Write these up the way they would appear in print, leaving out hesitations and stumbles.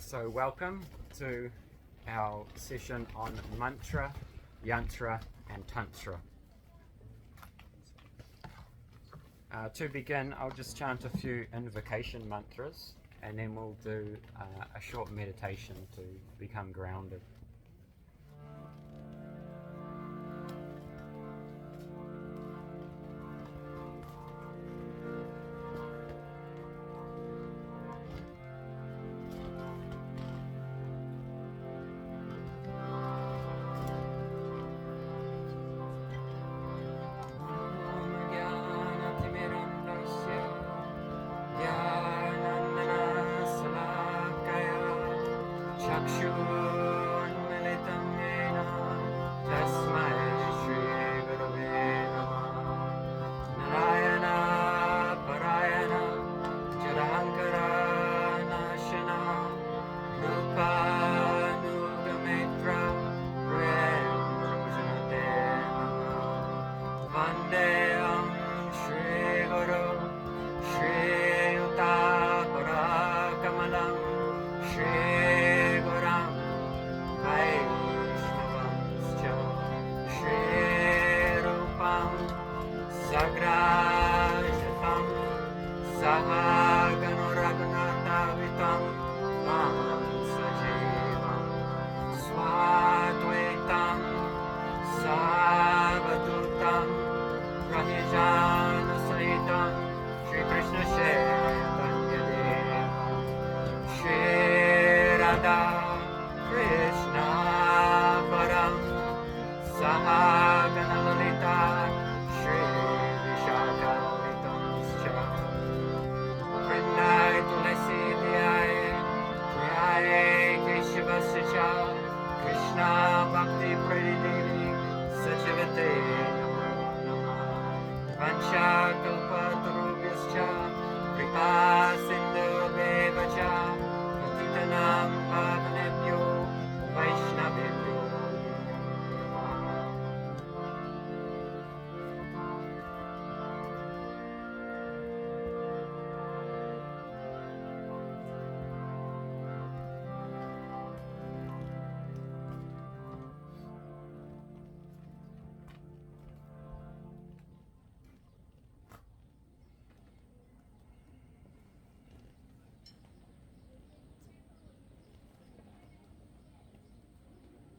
So welcome to our session on mantra, yantra and tantra. To begin, I'll just chant a few invocation mantras and then we'll do a short meditation to become grounded.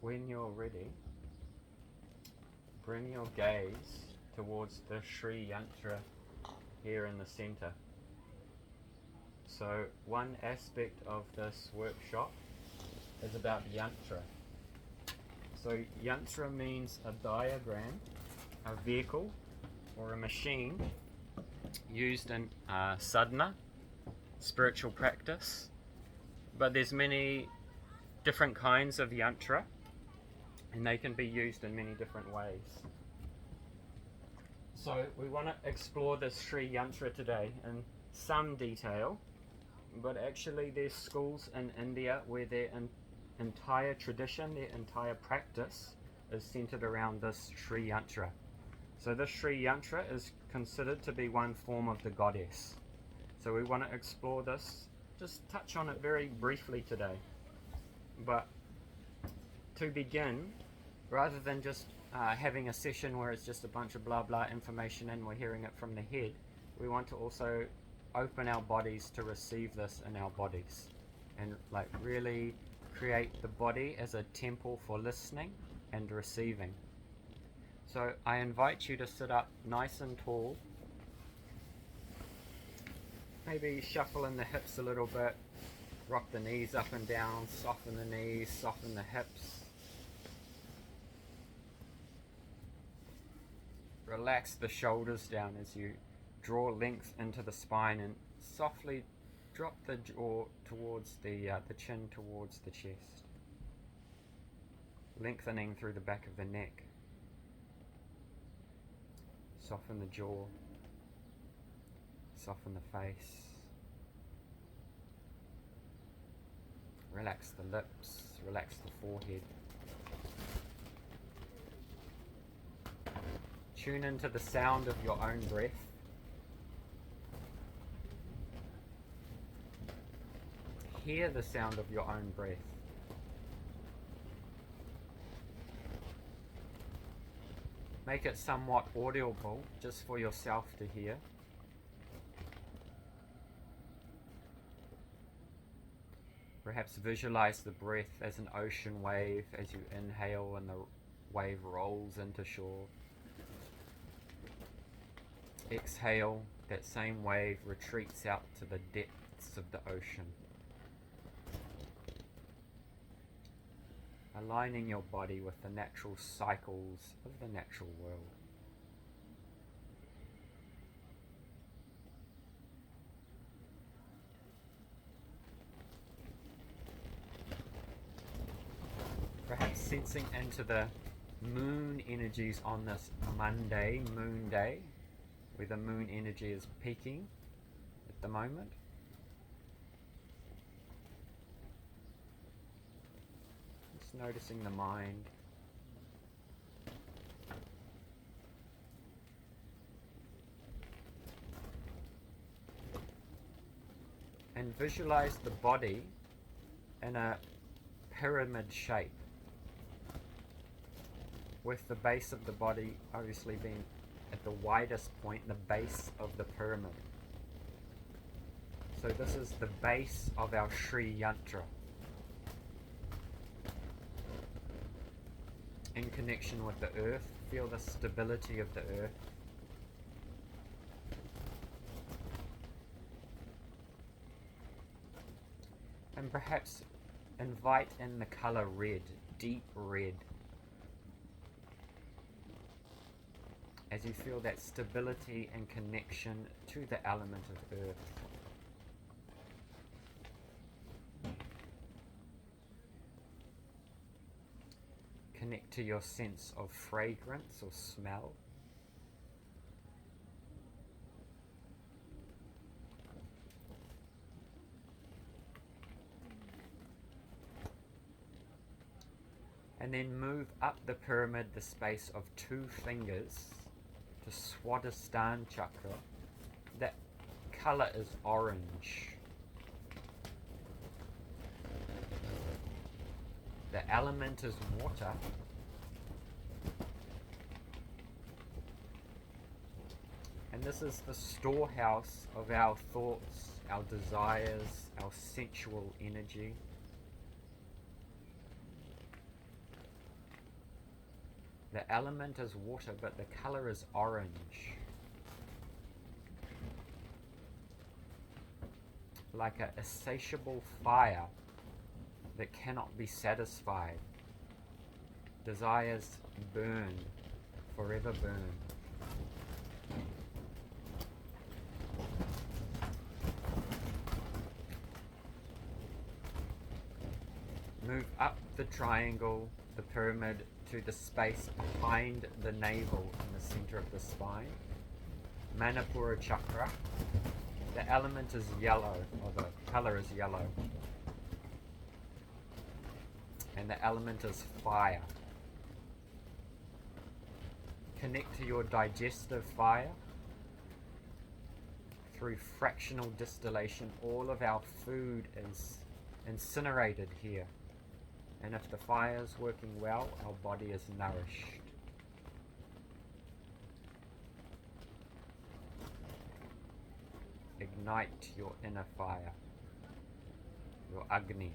When you're ready, bring your gaze towards the Sri Yantra here in the center. So one aspect of this workshop is about Yantra. So Yantra means a diagram, a vehicle or a machine used in sadhana, spiritual practice, but there's many different kinds of Yantra and they can be used in many different ways. So we want to explore this Sri Yantra today in some detail, but actually there's schools in India where their entire tradition, their entire practice is centered around this Sri Yantra. So this Sri Yantra is considered to be one form of the goddess. So we want to explore this, just touch on it very briefly today. But to begin, rather than just having a session where it's just a bunch of blah blah information and we're hearing it from the head, we want to also open our bodies to receive this in our bodies and like really create the body as a temple for listening and receiving. So I invite you to sit up nice and tall, maybe shuffle in the hips a little bit, rock the knees up and down, soften the knees, soften the hips. Relax the shoulders down as you draw length into the spine and softly drop the jaw towards the chin towards the chest. Lengthening through the back of the neck. Soften the jaw. Soften the face. Relax the lips, relax the forehead. Tune into the sound of your own breath. hear the sound of your own breath. Make it somewhat audible just for yourself to hear. Perhaps visualize the breath as an ocean wave as you inhale and the wave rolls into shore. Exhale, that same wave retreats out to the depths of the ocean. Aligning your body with the natural cycles of the natural world. Perhaps sensing into the moon energies on this Monday, moon day, where the moon energy is peaking at the moment. Just noticing the mind. And visualize the body in a pyramid shape, with the base of the body obviously being at the widest point, the base of the pyramid. So this is the base of our Sri Yantra. In connection with the earth, feel the stability of the earth. And perhaps invite in the color red, deep red, as you feel that stability and connection to the element of earth. Connect to your sense of fragrance or smell. And then move up the pyramid the space of 2 fingers to Swadhisthana chakra. That color is orange. The element is water. And this is the storehouse of our thoughts, our desires, our sensual energy. The element is water, but the color is orange. Like a insatiable fire that cannot be satisfied. Desires burn, forever burn. Move up the triangle, the pyramid, to the space behind the navel in the center of the spine. Manipura chakra. The element is yellow, or the color is yellow. And the element is fire. Connect to your digestive fire. Through fractional distillation, all of our food is incinerated here. And if the fire is working well, our body is nourished. Ignite your inner fire, your Agni.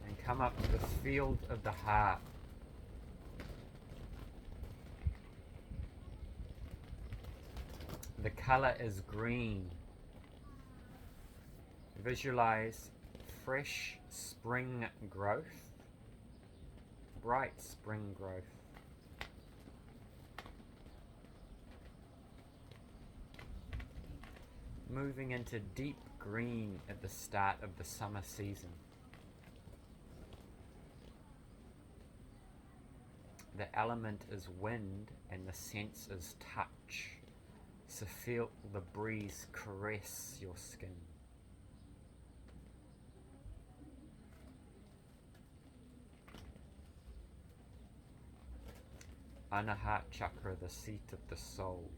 And come up to the field of the heart. The color is green. Visualize fresh spring growth, bright spring growth. Moving into deep green at the start of the summer season. The element is wind and the sense is touch. So feel the breeze caress your skin. Anahat chakra, the seat of the soul.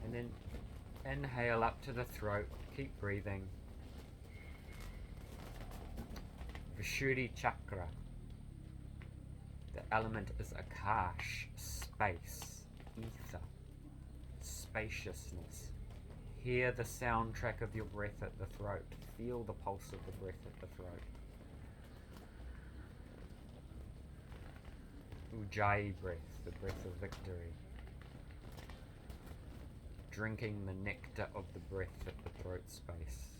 And then inhale up to the throat, keep breathing. Vishuddhi chakra. The element is Akash, space, ether, spaciousness. Hear the soundtrack of your breath at the throat. Feel the pulse of the breath at the throat. Ujjayi breath, the breath of victory. Drinking the nectar of the breath at the throat space.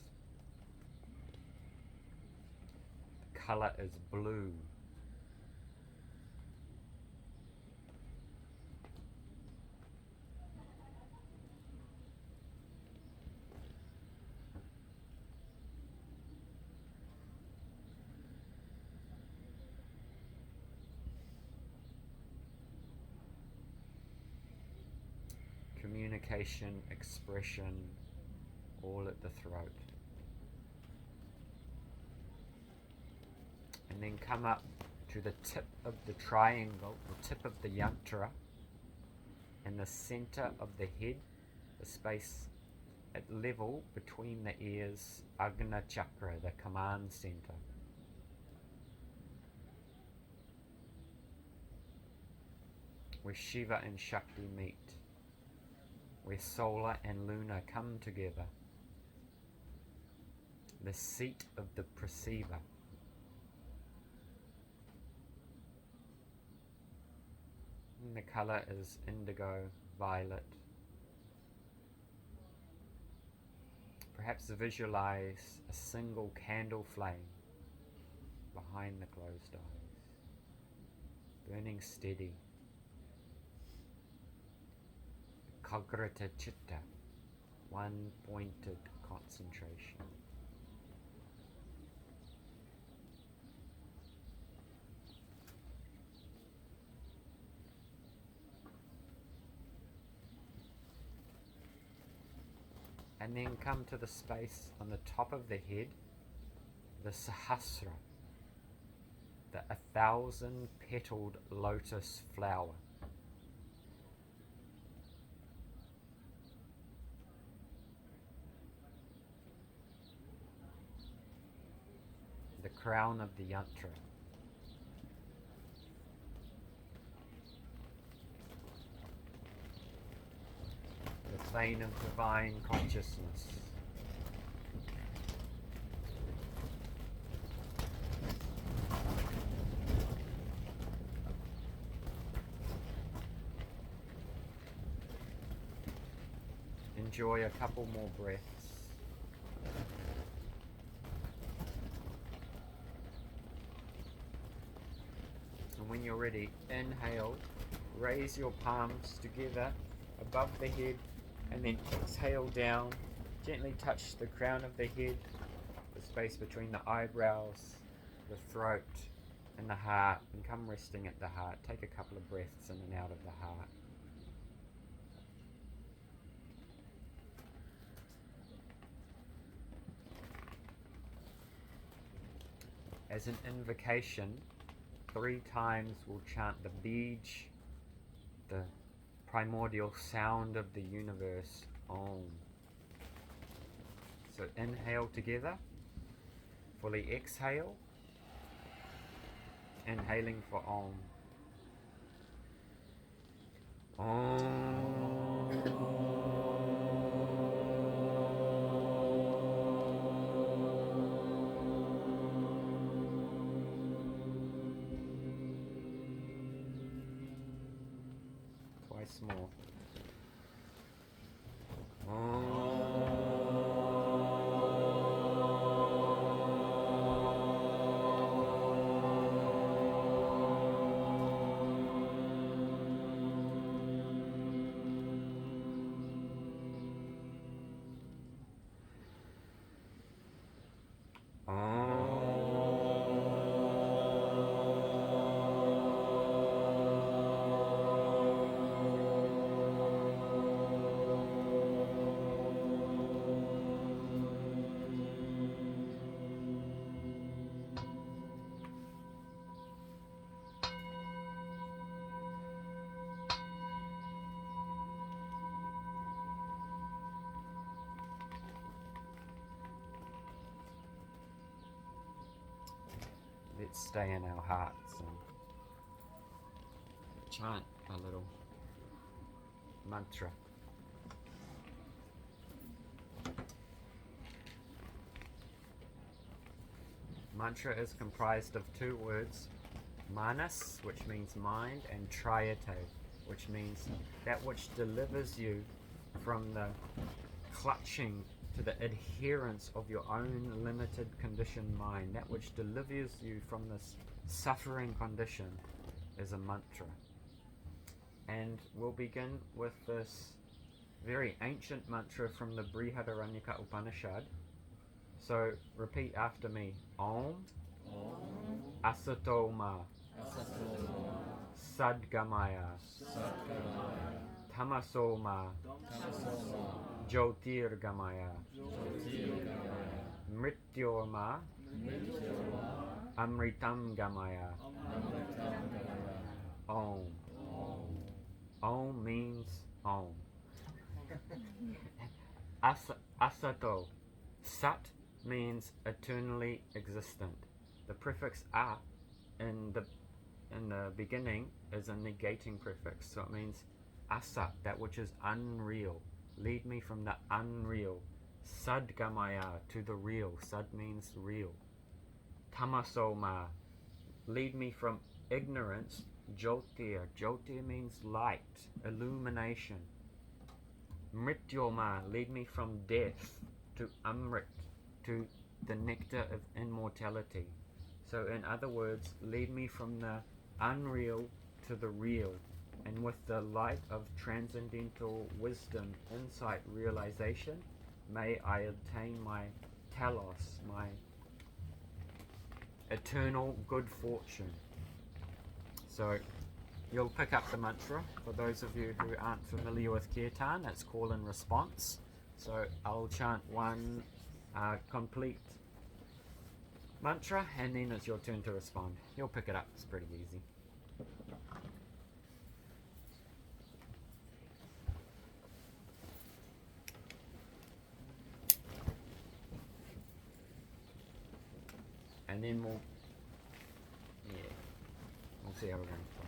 The colour is blue. Communication, expression, all at the throat. And then come up to the tip of the triangle, the tip of the yantra, and the center of the head, the space at level between the ears, Agna chakra, the command center. Where Shiva and Shakti meet, where Solar and Luna come together, the seat of the perceiver. And the colour is indigo, violet. Perhaps visualize a single candle flame behind the closed eyes, burning steady. Kagrata chitta, one pointed concentration. And then come to the space on the top of the head, the Sahasra, the 1,000-petaled lotus flower. The crown of the Yantra. The plane of divine consciousness. Enjoy a couple more breaths. And when you're ready, inhale, raise your palms together above the head, and then exhale down, gently touch the crown of the head, the space between the eyebrows, the throat and the heart, and come resting at the heart. Take a couple of breaths in and out of the heart. As an invocation, 3 times we'll chant the Bij, the primordial sound of the universe, Om. So inhale together, fully exhale, inhaling for Om. Om. Twice more. let's stay in our hearts and chant a little mantra. Mantra is comprised of two words, manas, which means mind, and trayate, which means that which delivers you from the clutching to the adherence of your own limited conditioned mind. That which delivers you from this suffering condition is a mantra. And we'll begin with this very ancient mantra from the Brihadaranyaka Upanishad. So repeat after me. Om Asato Ma Sadgamaya Tamaso Ma Jyotirgamaya Mrityorma Amritam Gamaya. Om. Om means Om. Asato. Sat means eternally existent. The prefix a in the beginning is a negating prefix, so it means asat, that which is unreal. Lead me from the unreal. Sadgamaya, to the real. Sad means real. Tamasoma, lead me from ignorance. Jyotir, Jyotir means light, illumination. Mrityoma, lead me from death to Amrit, to the nectar of immortality. So in other words, lead me from the unreal to the real, and with the light of transcendental wisdom, insight, realization, may I obtain my telos, my eternal good fortune. So you'll pick up the mantra. For those of you who aren't familiar with kirtan, it's call and response. So I'll chant one complete mantra, and then it's your turn to respond. You'll pick it up, it's pretty easy. And then we'll see how we're going to play.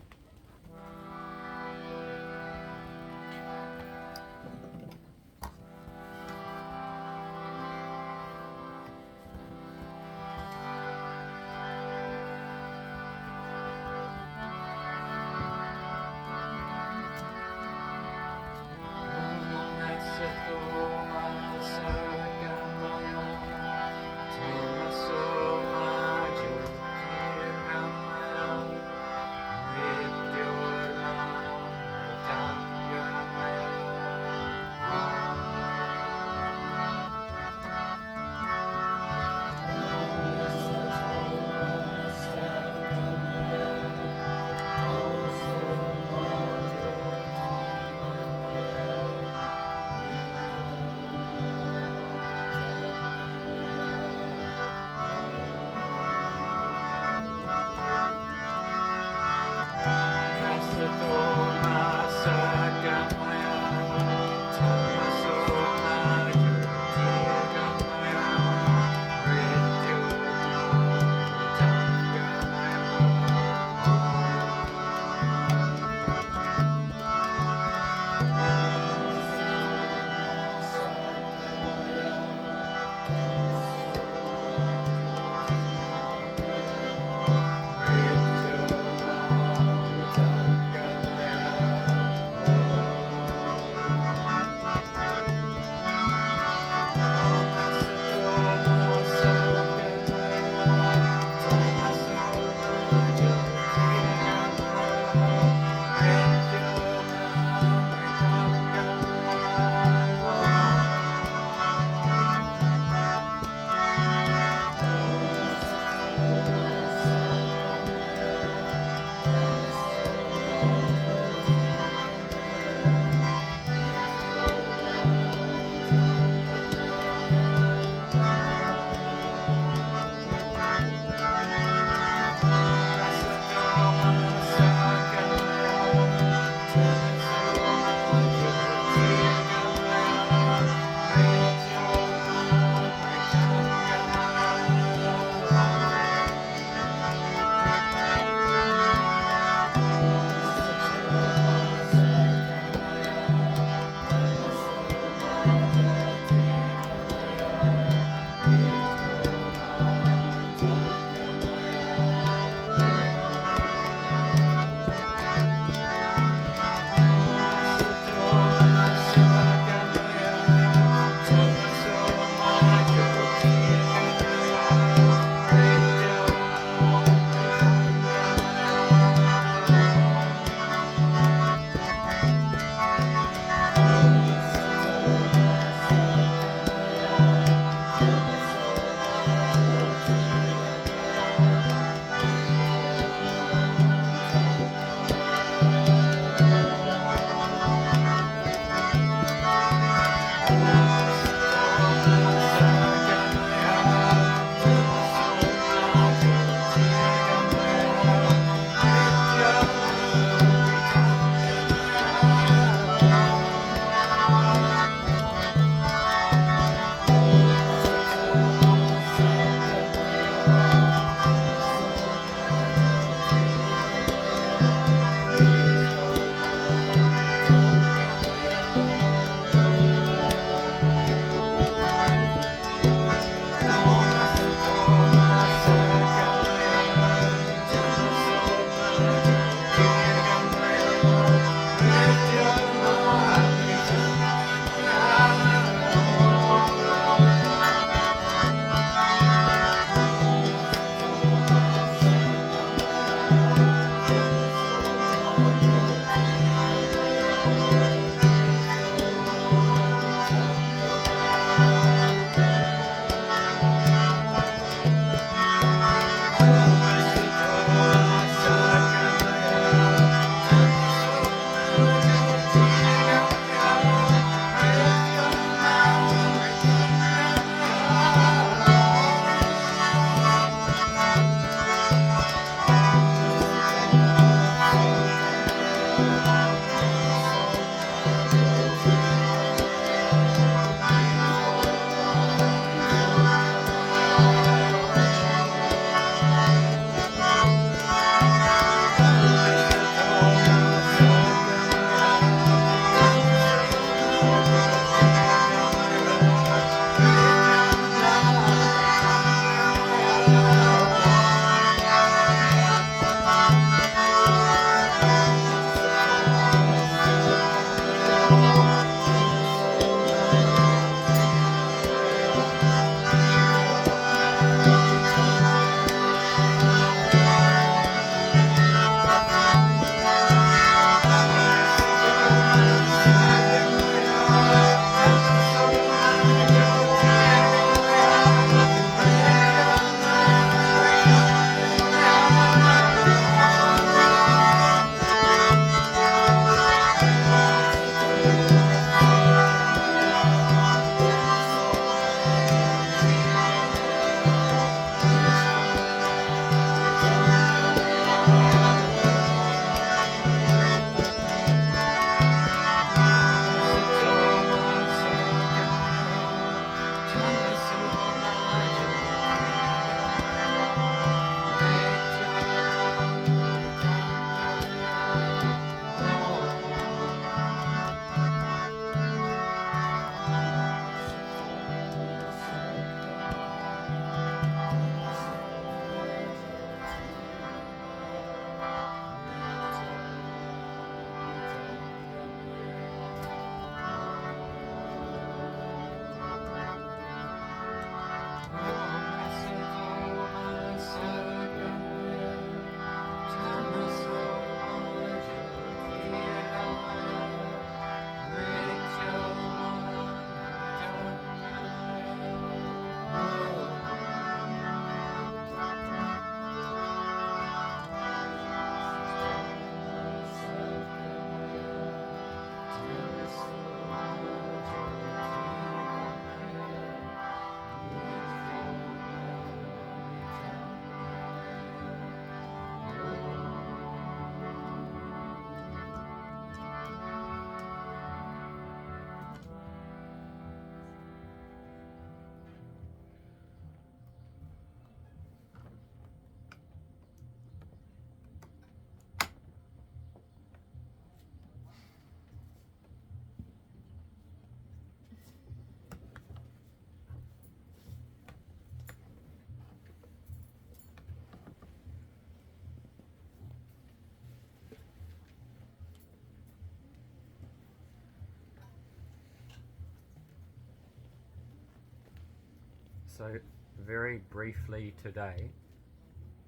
So very briefly today,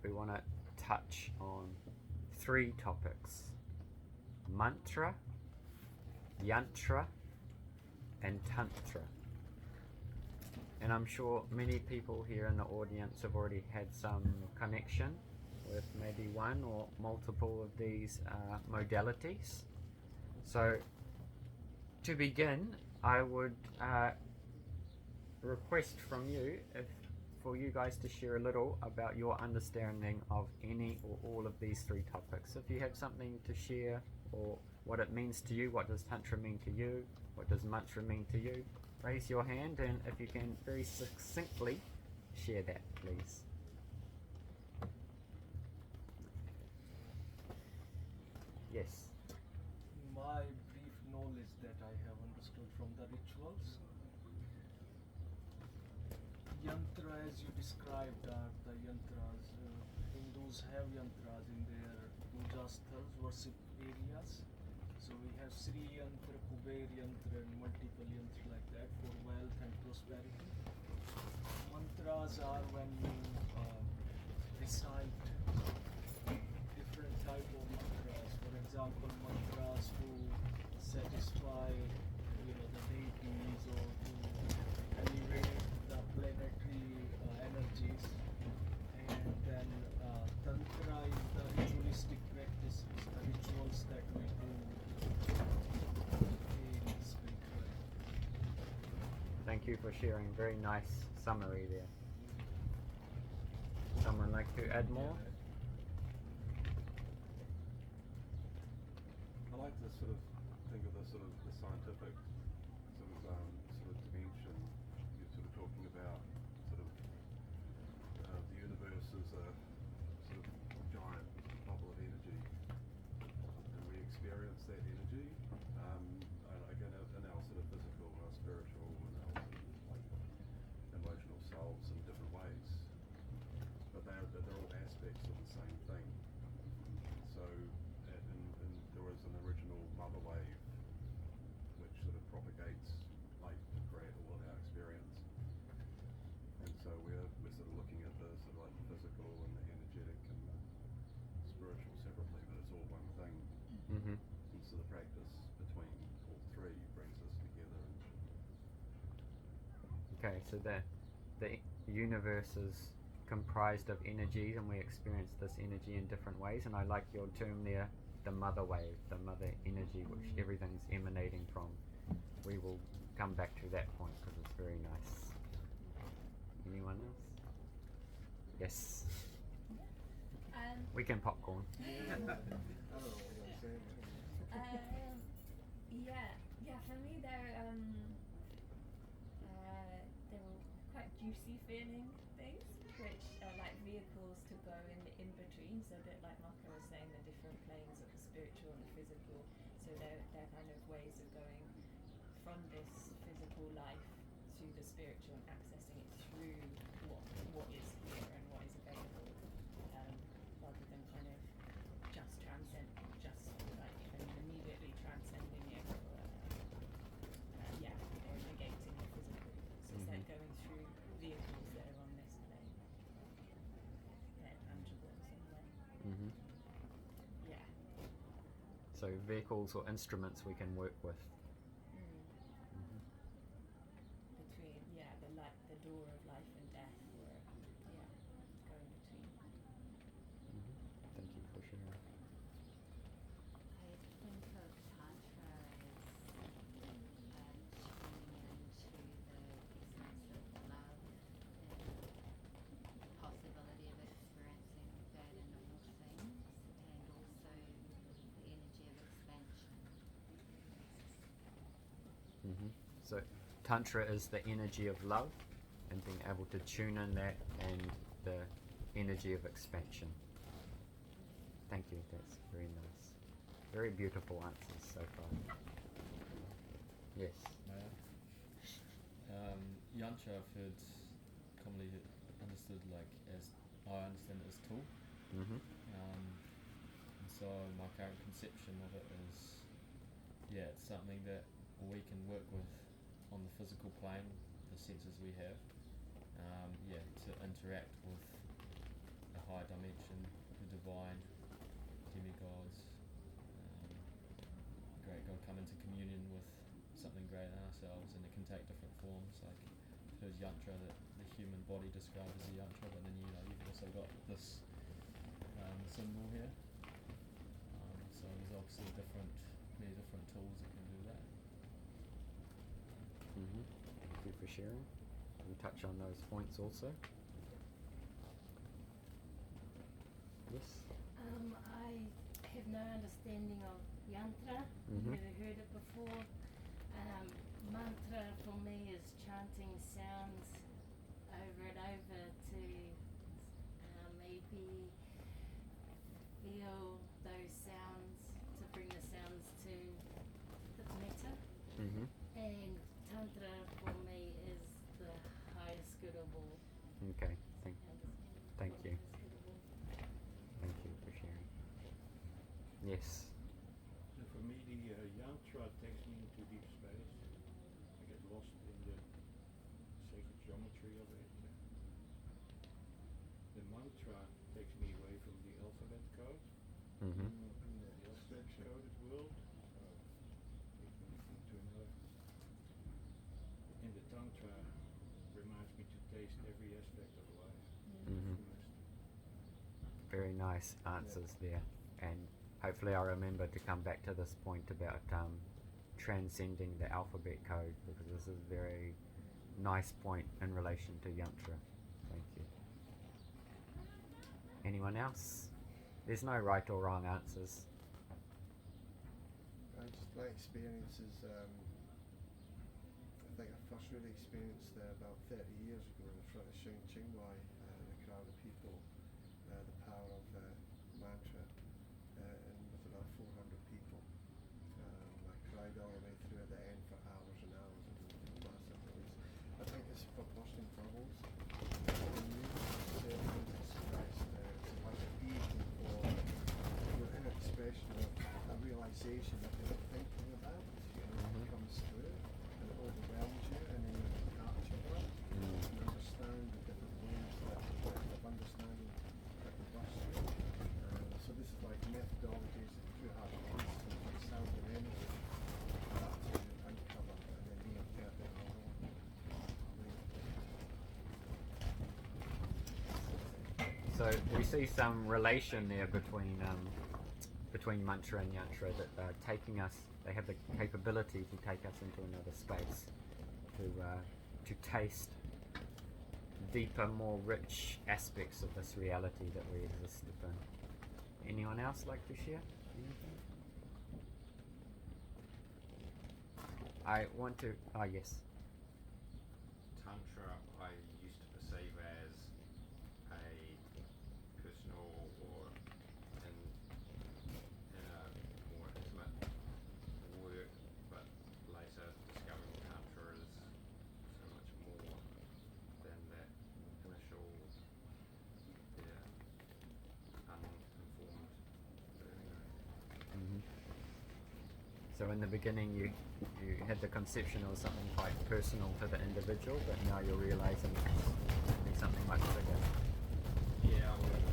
we want to touch on 3 topics: mantra, yantra, and tantra. And I'm sure many people here in the audience have already had some connection with maybe one or multiple of these modalities. So to begin, I would request from you for you guys to share a little about your understanding of any or all of these 3 topics. If you have something to share, or what it means to you, what does Tantra mean to you, what does mantra mean to you, raise your hand, and if you can very succinctly share that, please. Yes. My brief knowledge that I have understood from the rituals, Yantra, as you described, are the yantras. Hindus have yantras in their puja sthals, worship areas. So we have Sri Yantra, Kuber Yantra, and multiple yantras like that for wealth and prosperity. Mantras are when you recite different type of mantras. For example, mantras to satisfy, the deities, or to elevate the planetary energies. And then Tantra is the ritualistic practices, the rituals that we do in spirituality. Thank you for sharing. Very nice summary there. Someone like to add more? I like to sort of think of the scientific dimension. You're sort of talking about the universe is a sort of giant bubble of energy, and we experience that energy again in our sort of physical, our spiritual, and our sort of like emotional selves in different ways. But they're all aspects of the same thing. So, and there is an original mother wave which sort of propagates life to create all of our experience. And so we're sort of looking at the sort of like the physical and the energetic and the spiritual separately, but it's all one thing. Mm-hmm. And so the practice between all 3 brings us together. Okay, so the universe is comprised of energies, and we experience this energy in different ways. And I like your term there, the mother wave, the mother energy, which everything's emanating from. We will come back to that point because it's very nice. Anyone else? Yes. We can popcorn. I don't know what I'm saying. Yeah. For me, they're quite juicy feeling things, which are like vehicles to go in between. So a bit like Marco was saying, the different planes of the spiritual and the physical. So they're kind of ways of going from this physical life to the spiritual and accessing it through what is here and what is available, rather than kind of just like immediately transcending it, or negating the physical. So it's like going through vehicles that are on this plane. They're tangible in some way. Mm-hmm. Yeah. So vehicles or instruments we can work with. Between the door of life and death, or going between. Thank you for sharing. I think of Tantra as tuning into the essence of love and the possibility of experiencing that in all things, and also the energy of expansion. So Tantra is the energy of love, and being able to tune in that, and the energy of expansion. Thank you, that's very nice. Very beautiful answers so far. Yes. Yantra I've heard commonly understood as I understand it as tool. Mm-hmm. And so my current conception of it is, it's something that we can work with on the physical plane, the senses we have, to interact with a higher dimension, the divine, demigods, great God, come into communion with something greater than ourselves, and it can take different forms. Like there's Yantra, that the human body described as a Yantra, but then you've also got this symbol here. So there's obviously many different tools that can do that. Thank you for sharing. We'll touch on those points also. Yes. I have no understanding of Yantra. Mhm. Never heard it before. Mantra for me is chanting sounds over and over to maybe feel those sounds, to bring the sounds to the metta. Mm-hmm. And Tantra for me is the highest good of all. Okay. Thank you. Highest good of all. Thank you for sharing. Yes. So for me, the yantra takes me into deep space. I get lost in the sacred geometry of it. The mantra takes me away from the alphabet code, Mm-hmm. the alphabet coded world. So takes me into another. And the tantra reminds me to taste every aspect of life. Mm-hmm. Very nice answers there, and hopefully I'll remember to come back to this point about transcending the alphabet code, because this is a very nice point in relation to Yantra. Thank you. Anyone else? There's no right or wrong answers. My experience is, I think I first really experienced about 30 years ago in front of Qingwai, the crowd of people, the power of mantra, and with about 400 people. I cried all the way through at the end for hours and hours. It was a massive release. I think it's for bursting bubbles. The music itself is expressed, it's like a vehicle for your inner expression of a realization that you're thinking about, it comes through and it overwhelms you, and then you capture that and understand the different ways of understanding that can burst through. So this is like methodologies through how to use like sound and energy to uncover and then reinterpret our own way. So we see some relation there between mantra and yantra, that they have the capability to take us into another space, to taste deeper, more rich aspects of this reality that we exist within. Anyone else like to share anything? I want to. Yes. Tantra I used to perceive as a personal or in a more intimate work, but later discovering Tantra is so much more than that initial uninformed learning. Mm-hmm. So in the beginning, you had the conception of something quite personal to the individual, but now you're realizing it's something much bigger. Yeah, well,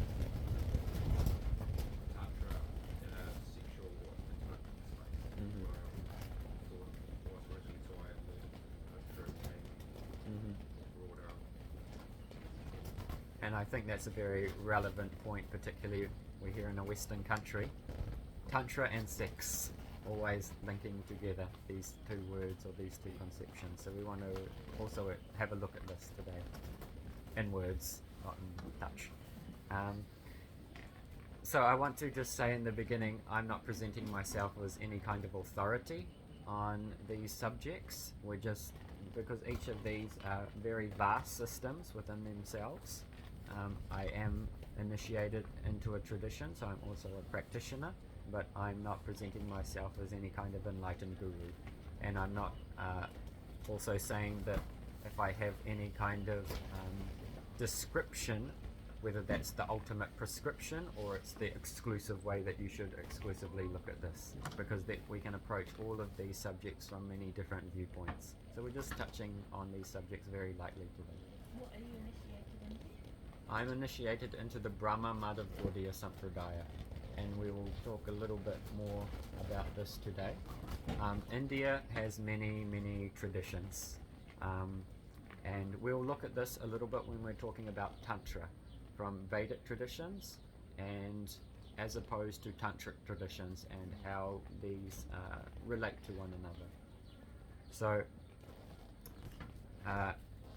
Tantra in a sexual or intimate space. Mhm. Where I thought was originally taught through being broader. And I think that's a very relevant point, particularly we're here in a Western country. Tantra and sex, always linking together these two words or these two conceptions. So we want to also have a look at this today, in words, not in touch. So I want to just say in the beginning, I'm not presenting myself as any kind of authority on these subjects. We're just, because each of these are very vast systems within themselves. I am initiated into a tradition, so I'm also a practitioner, but I'm not presenting myself as any kind of enlightened guru. And I'm not also saying that if I have any kind of description whether that's the ultimate prescription or it's the exclusive way that you should exclusively look at this, because that we can approach all of these subjects from many different viewpoints. So we're just touching on these subjects very lightly today. What are you initiated into? I'm initiated into the Brahma Madhavgaudiya Sampradaya, and we will talk a little bit more about this today. India has many traditions, and we'll look at this a little bit when we're talking about Tantra, from Vedic traditions and as opposed to Tantric traditions, and how these relate to one another. So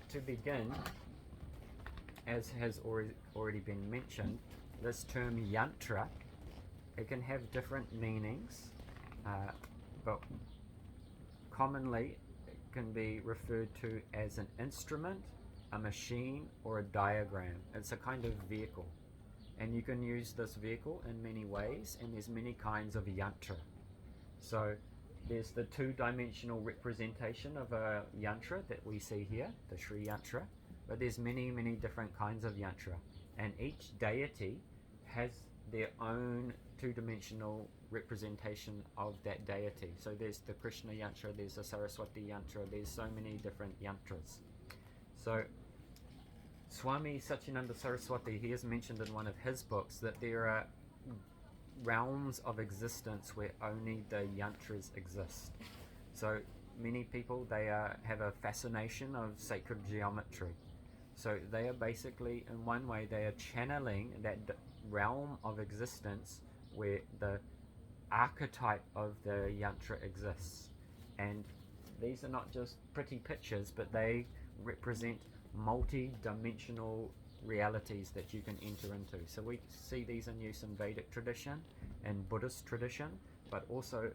to begin, as has already been mentioned, this term Yantra, it can have different meanings, but commonly it can be referred to as an instrument, a machine, or a diagram. It's a kind of vehicle, and you can use this vehicle in many ways, and there's many kinds of Yantra. So there's the two-dimensional representation of a Yantra that we see here, the Sri Yantra, but there's many different kinds of Yantra, and each deity has their own two-dimensional representation of that deity. So there's the Krishna Yantra, there's the Saraswati Yantra, there's so many different Yantras. So Swami Satyananda Saraswati, he has mentioned in one of his books that there are realms of existence where only the Yantras exist. So many people, they have a fascination of sacred geometry. So they are basically, in one way, they are channeling that realm of existence where the archetype of the Yantra exists. And these are not just pretty pictures, but they represent multi-dimensional realities that you can enter into. So we see these in use in Vedic tradition and Buddhist tradition, but also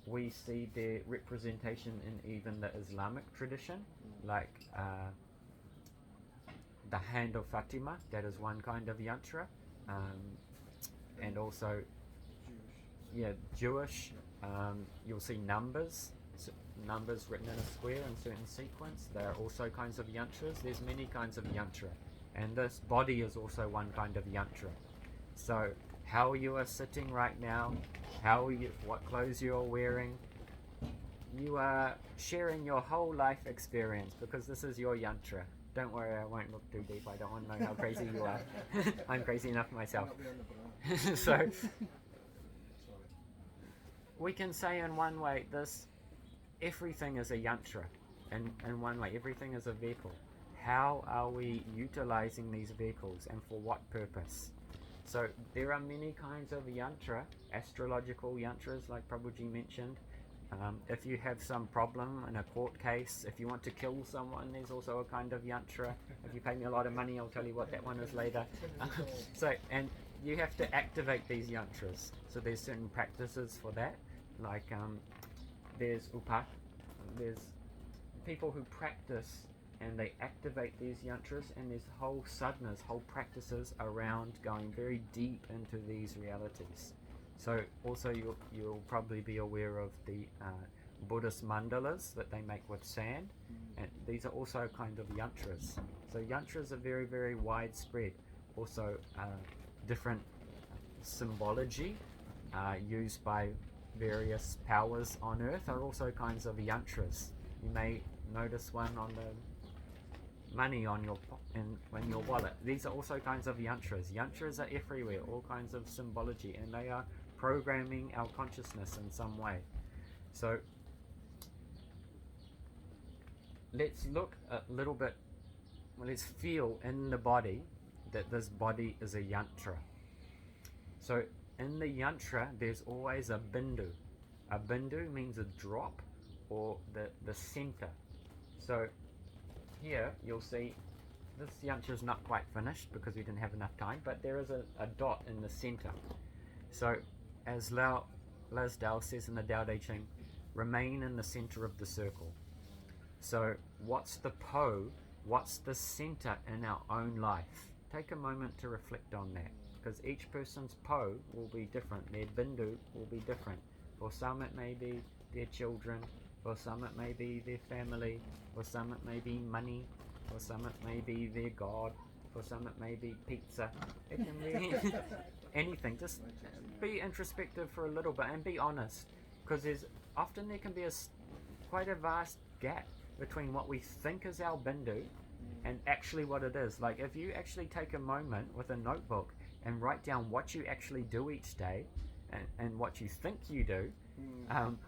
we see their representation in even the Islamic tradition, like the hand of Fatima, that is one kind of Yantra, and also Jewish, you'll see numbers written in a square in certain sequence. They are also kinds of Yantras. There's many kinds of Yantra, and this body is also one kind of Yantra. So how you are sitting right now, what clothes you are wearing, you are sharing your whole life experience, because this is your Yantra. Don't worry, I won't look too deep. I don't want to know how crazy you are. I'm crazy enough myself. So we can say in one way, everything is a Yantra. In one way, everything is a vehicle. How are we utilizing these vehicles, and for what purpose? So there are many kinds of Yantra, astrological Yantras, like Prabhuji mentioned. If you have some problem in a court case, if you want to kill someone, there's also a kind of Yantra. If you pay me a lot of money, I'll tell you what that one is later. And you have to activate these Yantras. So there's certain practices for that, like there's people who practice and they activate these Yantras, and there's whole sadhanas, whole practices around going very deep into these realities. So also you'll probably be aware of the Buddhist mandalas that they make with sand, and these are also kind of Yantras. So Yantras are very widespread. Also different symbology used by various powers on earth are also kinds of Yantras. You may notice one on the money on in your wallet. These are also kinds of Yantras. Yantras are everywhere, all kinds of symbology, and they are programming our consciousness in some way. So let's look a little bit, let's feel in the body that this body is a Yantra. So in the Yantra, there's always a bindu. A bindu means a drop, or the center. So here you'll see this Yantra is not quite finished because we didn't have enough time, but there is a dot in the center. So as Lasdal says in the Tao Te Ching, remain in the center of the circle. So what's the po? What's the center in our own life? Take a moment to reflect on that, because each person's po will be different. Their bindu will be different. For some it may be their children, for some it may be their family, for some it may be money, for some it may be their God, For some it may be pizza. It can be anything. Just be introspective for a little bit and be honest, because there can be quite a vast gap between what we think is our bindu and actually what it is. Like if you actually take a moment with a notebook and write down what you actually do each day and what you think you do,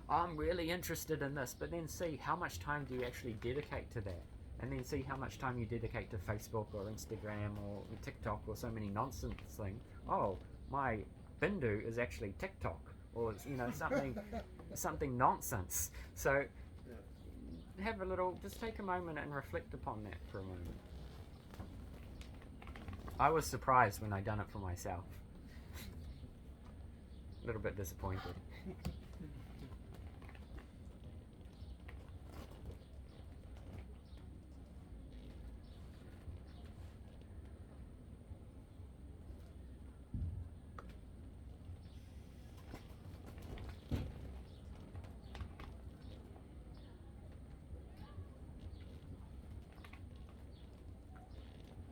I'm really interested in this, but then see how much time do you actually dedicate to that, and then see how much time you dedicate to Facebook or Instagram or TikTok or so many nonsense things. Oh, my bindu is actually TikTok, or it's, something nonsense. So just take a moment and reflect upon that for a moment. I was surprised when I done it for myself. A little bit disappointed.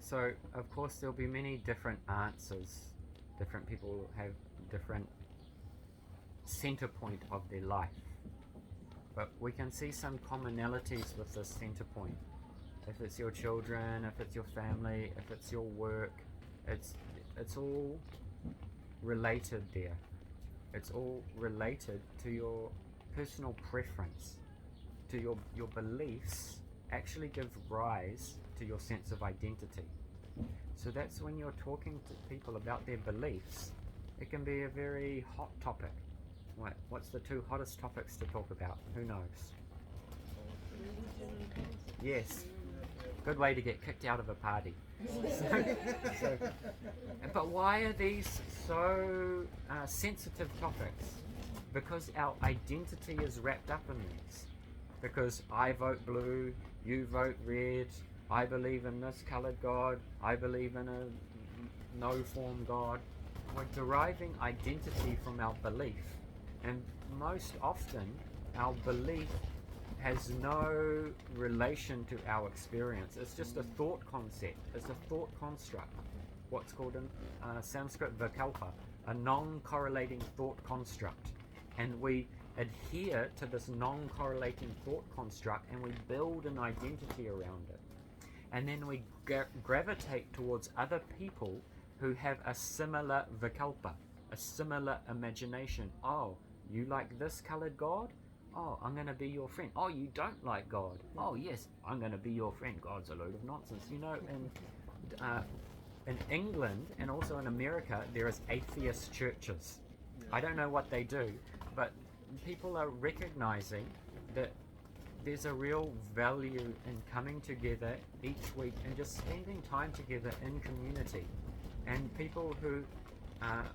So, of course, there'll be many different answers. Different people have different center point of their life. But we can see some commonalities with this center point. If it's your children, if it's your family, if it's your work, it's all related there. It's all related to your personal preference, to your beliefs actually give rise to your sense of identity. So that's when you're talking to people about their beliefs, it can be a very hot topic. What's the two hottest topics to talk about? Who knows? Yes. Good way to get kicked out of a party. But why are these so sensitive topics? Because our identity is wrapped up in these. Because I vote blue, you vote red, I believe in this coloured God, I believe in a no-form God. We're deriving identity from our belief. And most often, our belief has no relation to our experience. It's just a thought concept. It's a thought construct. What's called in Sanskrit vikalpa, a non-correlating thought construct. And we adhere to this non-correlating thought construct and we build an identity around it. And then we gravitate towards other people who have a similar vikalpa, a similar imagination. Oh, you like this coloured God? Oh, I'm going to be your friend. Oh, you don't like God? Oh, yes, I'm going to be your friend. God's a load of nonsense. In England and also in America, there is atheist churches. I don't know what they do, but people are recognizing that there's a real value in coming together each week and just spending time together in community. And people who are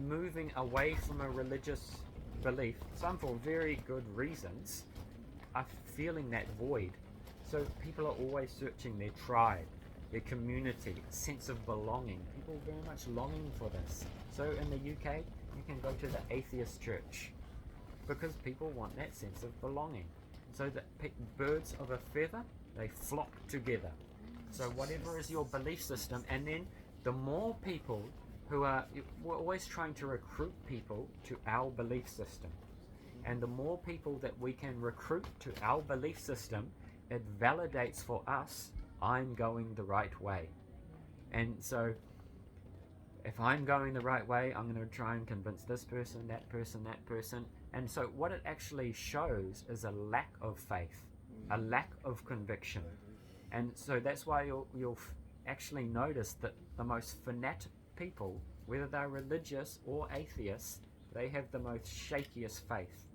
moving away from a religious belief, some for very good reasons, are feeling that void. So people are always searching their tribe, their community, sense of belonging. People are very much longing for this. So in the UK, you can go to the atheist church because people want that sense of belonging. So that birds of a feather, they flock together. So whatever is your belief system, and then the more people we're always trying to recruit people to our belief system. And the more people that we can recruit to our belief system, it validates for us, I'm going the right way. And so if I'm going the right way, I'm going to try and convince this person, that person, that person. And so what it actually shows is a lack of faith, a lack of conviction. And so that's why you'll actually notice that the most fanatic people, whether they're religious or atheists, they have the most shakiest faith.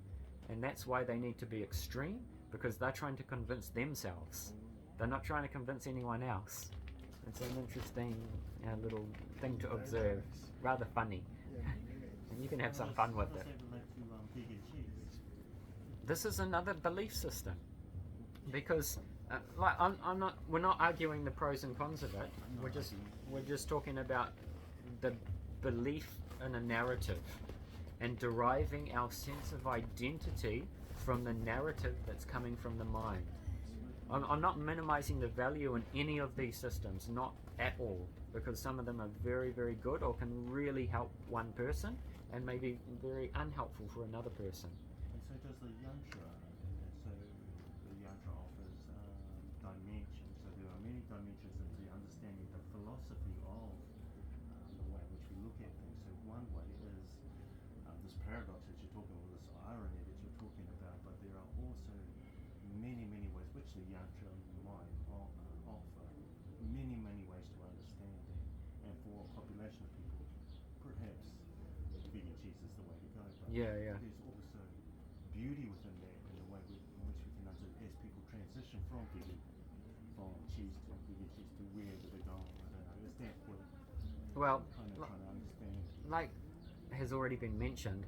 And that's why they need to be extreme, because they're trying to convince themselves. They're not trying to convince anyone else. It's an interesting little thing to observe, rather funny. And you can have some fun with it. This is another belief system, because we're not arguing the pros and cons of it. We're just talking about the belief in a narrative and deriving our sense of identity from the narrative that's coming from the mind. I'm not minimizing the value in any of these systems, not at all, because some of them are very, very good or can really help one person and maybe very unhelpful for another person. And so does the Yantra, so the Yantra offers dimensions, so there are many dimensions into understanding the philosophy of the way in which we look at things. So one way is this paradox that you're talking about, this irony that you're talking about, but there are also many, many ways which the Yantra might offer, many ways to understand it. And for a population of people, perhaps vegan cheese is the way to go, but Yeah. there's also beauty within that in the way in which we can understand as people transition from cheese to vegan cheese to wherever they're going. I don't know, is that what Well, I'm kind of trying to understand? like has already been mentioned,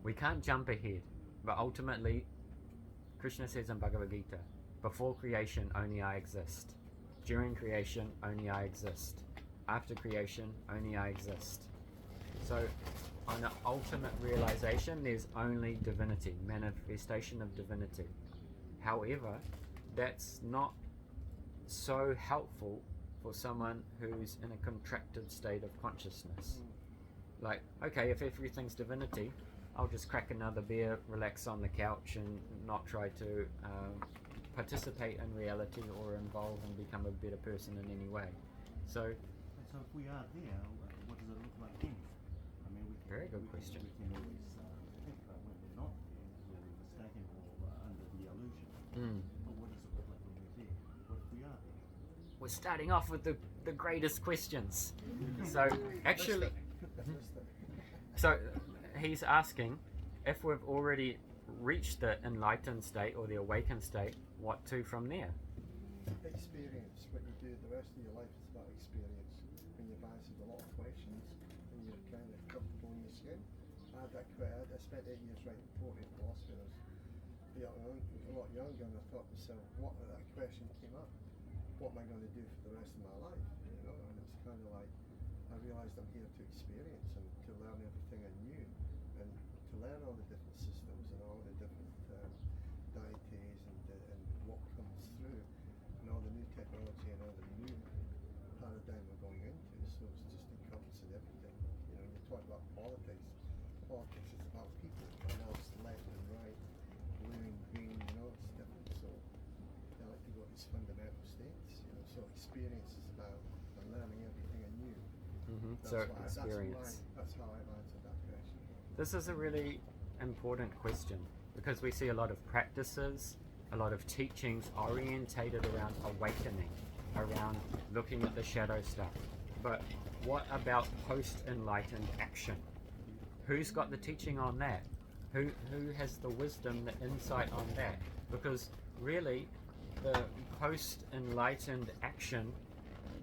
we can't jump ahead, but ultimately Krishna says in Bhagavad Gita, before creation only I exist, during creation only I exist, after creation only I exist. So on an ultimate realization, there's only divinity, manifestation of divinity. However, that's not so helpful for someone who's in a contracted state of consciousness. Like, okay, if everything's divinity, I'll just crack another beer, relax on the couch, and not try to participate in reality or involve and become a better person in any way. So, And so if we are there, what does it look like then? I mean, Very good question. We can always think about when we're not there, where we're mistaken or under the illusion. But what does it look like when we're there? What if we are there? we're starting off with the greatest questions. So, actually, so he's asking if we've already reached the enlightened state or the awakened state, what to from there? Experience. What you do the rest of your life is about experience. When you've answered a lot of questions and you're kind of comfortable in your skin. I spent 8 years writing poetry and philosophy. I was a lot younger, and I thought to myself, what if that question came up? What am I going to do for the rest of my life? You know, and it's kind of like I realised I'm here to experience and to learn everything I knew, and to learn all the different systems and all the different deities and what comes through, and all the new technology and all the new paradigm we're going into. So it's just encompassing everything. You know, you talk about politics. Politics is about people, and now it's left and right, blue and green. You know, it's different. So I like to go to these fundamental states. You know, so experience is about learning everything I knew. So experience. That's how I've answered that question. This is a really important question because we see a lot of practices, a lot of teachings orientated around awakening, around looking at the shadow stuff. But what about post-enlightened action? Who's got the teaching on that? Who has the wisdom, the insight on that? Because really, the post-enlightened action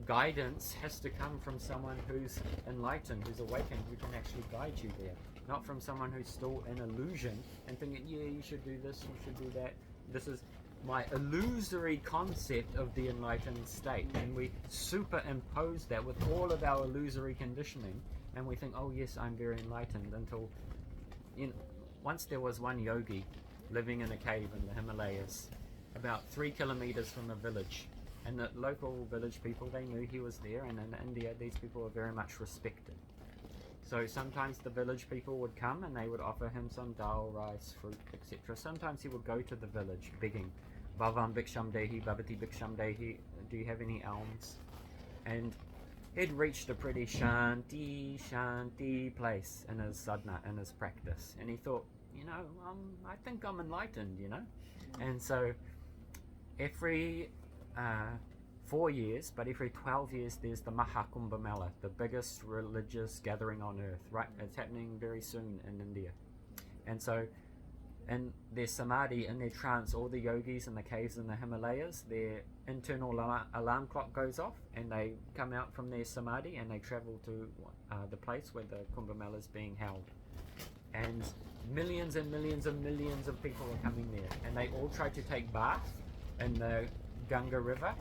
guidance has to come from someone who's enlightened, who's awakened, who can actually guide you there. Not from someone who's still in illusion and thinking, yeah, you should do this, you should do that. This is my illusory concept of the enlightened state. And we superimpose that with all of our illusory conditioning, and we think, oh yes, I'm very enlightened, until, you know, once there was one yogi living in a cave in the Himalayas, about 3 kilometers from a village. And the local village people, they knew he was there, and in India these people are very much respected. So sometimes the village people would come and they would offer him some dal, rice, fruit, etc. Sometimes he would go to the village begging, Bhavam Bhiksham Dehi, Bhavati Bhiksham Dehi, do you have any alms? And he'd reached a pretty shanti place in his sadhana, in his practice. And he thought, you know, I think I'm enlightened, you know. And so every 4 years, but every 12 years there's the Mahakumbha Mela, the biggest religious gathering on earth, right? It's happening very soon in India. And so in their samadhi, in their trance, all the yogis in the caves in the Himalayas, their internal alarm clock goes off and they come out from their samadhi and they travel to the place where the Kumbh Mela is being held. And millions and millions and millions of people are coming there, and they all try to take bath in the Ganga River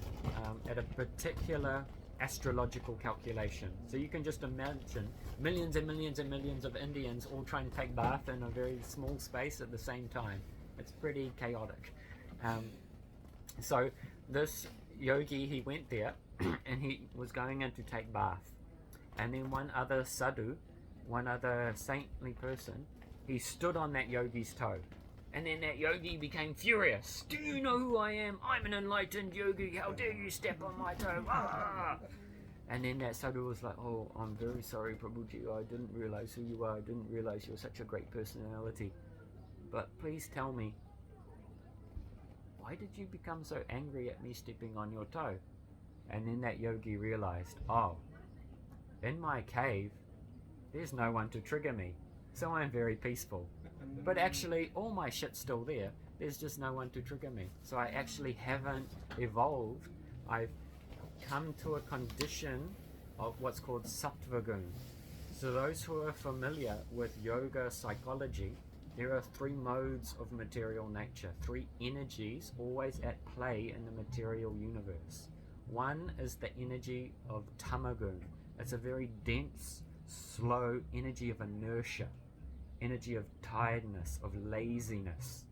at a particular astrological calculation. So you can just imagine millions and millions and millions of Indians all trying to take bath in a very small space at the same time. It's pretty chaotic. So this yogi, he went there and he was going in to take bath, and then one other sadhu, one other saintly person, he stood on that yogi's toe, and then that yogi became furious. Do you know who I am? I'm an enlightened yogi. How dare you step on my toe? Ah! And then that sadhu was like, oh, I'm very sorry, Prabhuji. I didn't realize who you are. I didn't realize you're such a great personality. But please tell me, why did you become so angry at me stepping on your toe? And then that yogi realized, oh, in my cave, there's no one to trigger me. So I'm very peaceful. But actually, all my shit's still there. There's just no one to trigger me. So I actually haven't evolved. I've come to a condition of what's called sattva gun. So those who are familiar with yoga psychology, there are 3 modes of material nature, 3 energies always at play in the material universe. One is the energy of tamagun. It's a very dense, slow energy of inertia, energy of tiredness, of laziness.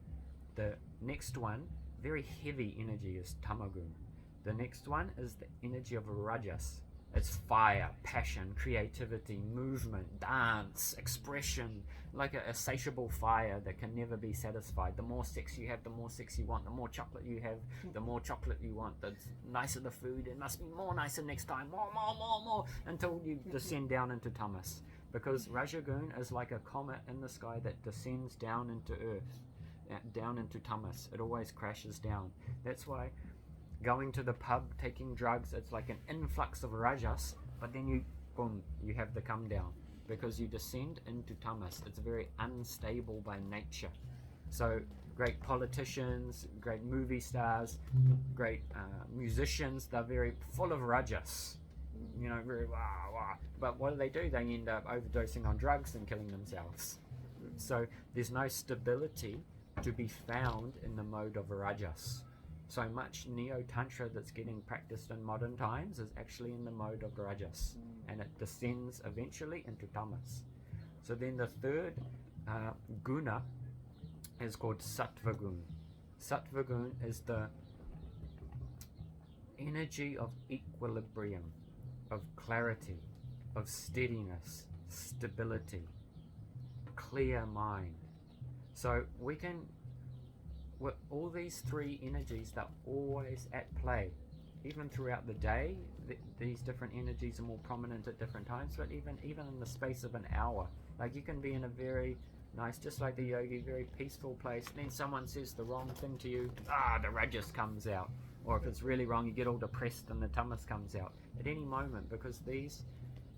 The next one, very heavy energy, is tamagun. The next one is the energy of rajas. It's fire, passion, creativity, movement, dance, expression, like a satiable fire that can never be satisfied. The more sex you have, the more sex you want. The more chocolate you have, the more chocolate you want. The nicer the food, it must be more nicer next time. More, until you descend down into tamas. Because Rajagun is like a comet in the sky that descends down into earth, down into tamas. It always crashes down. That's why going to the pub, taking drugs, it's like an influx of rajas, but then you, boom, you have the come down, because you descend into tamas. It's very unstable by nature. So great politicians, great movie stars, great musicians, they're very full of rajas, you know, very wah wah. But what do? They end up overdosing on drugs and killing themselves. So there's no stability to be found in the mode of rajas. So much neo-tantra that's getting practiced in modern times is actually in the mode of rajas, and it descends eventually into tamas. So then the third guna is called sattva gun. Sattva gun is the energy of equilibrium, of clarity, of steadiness, stability, clear mind. So we can, with all these 3 energies, they're always at play. Even throughout the day, these different energies are more prominent at different times, but even in the space of an hour. Like you can be in a very nice, just like the yogi, very peaceful place, then someone says the wrong thing to you, the rajas comes out. Or if it's really wrong, you get all depressed and the tamas comes out at any moment, because these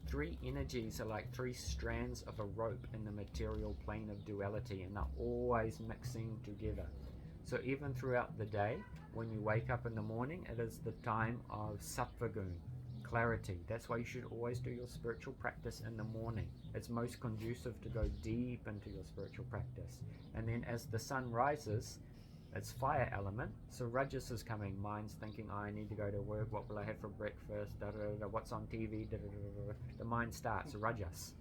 3 energies are like 3 strands of a rope in the material plane of duality, and they're always mixing together. So even throughout the day, when you wake up in the morning, it is the time of sattva gun, clarity. That's why you should always do your spiritual practice in the morning. It's most conducive to go deep into your spiritual practice. And then as the sun rises, it's fire element, so rajas is coming. Mind's thinking, I need to go to work, what will I have for breakfast, what's on TV, the mind starts, rajas.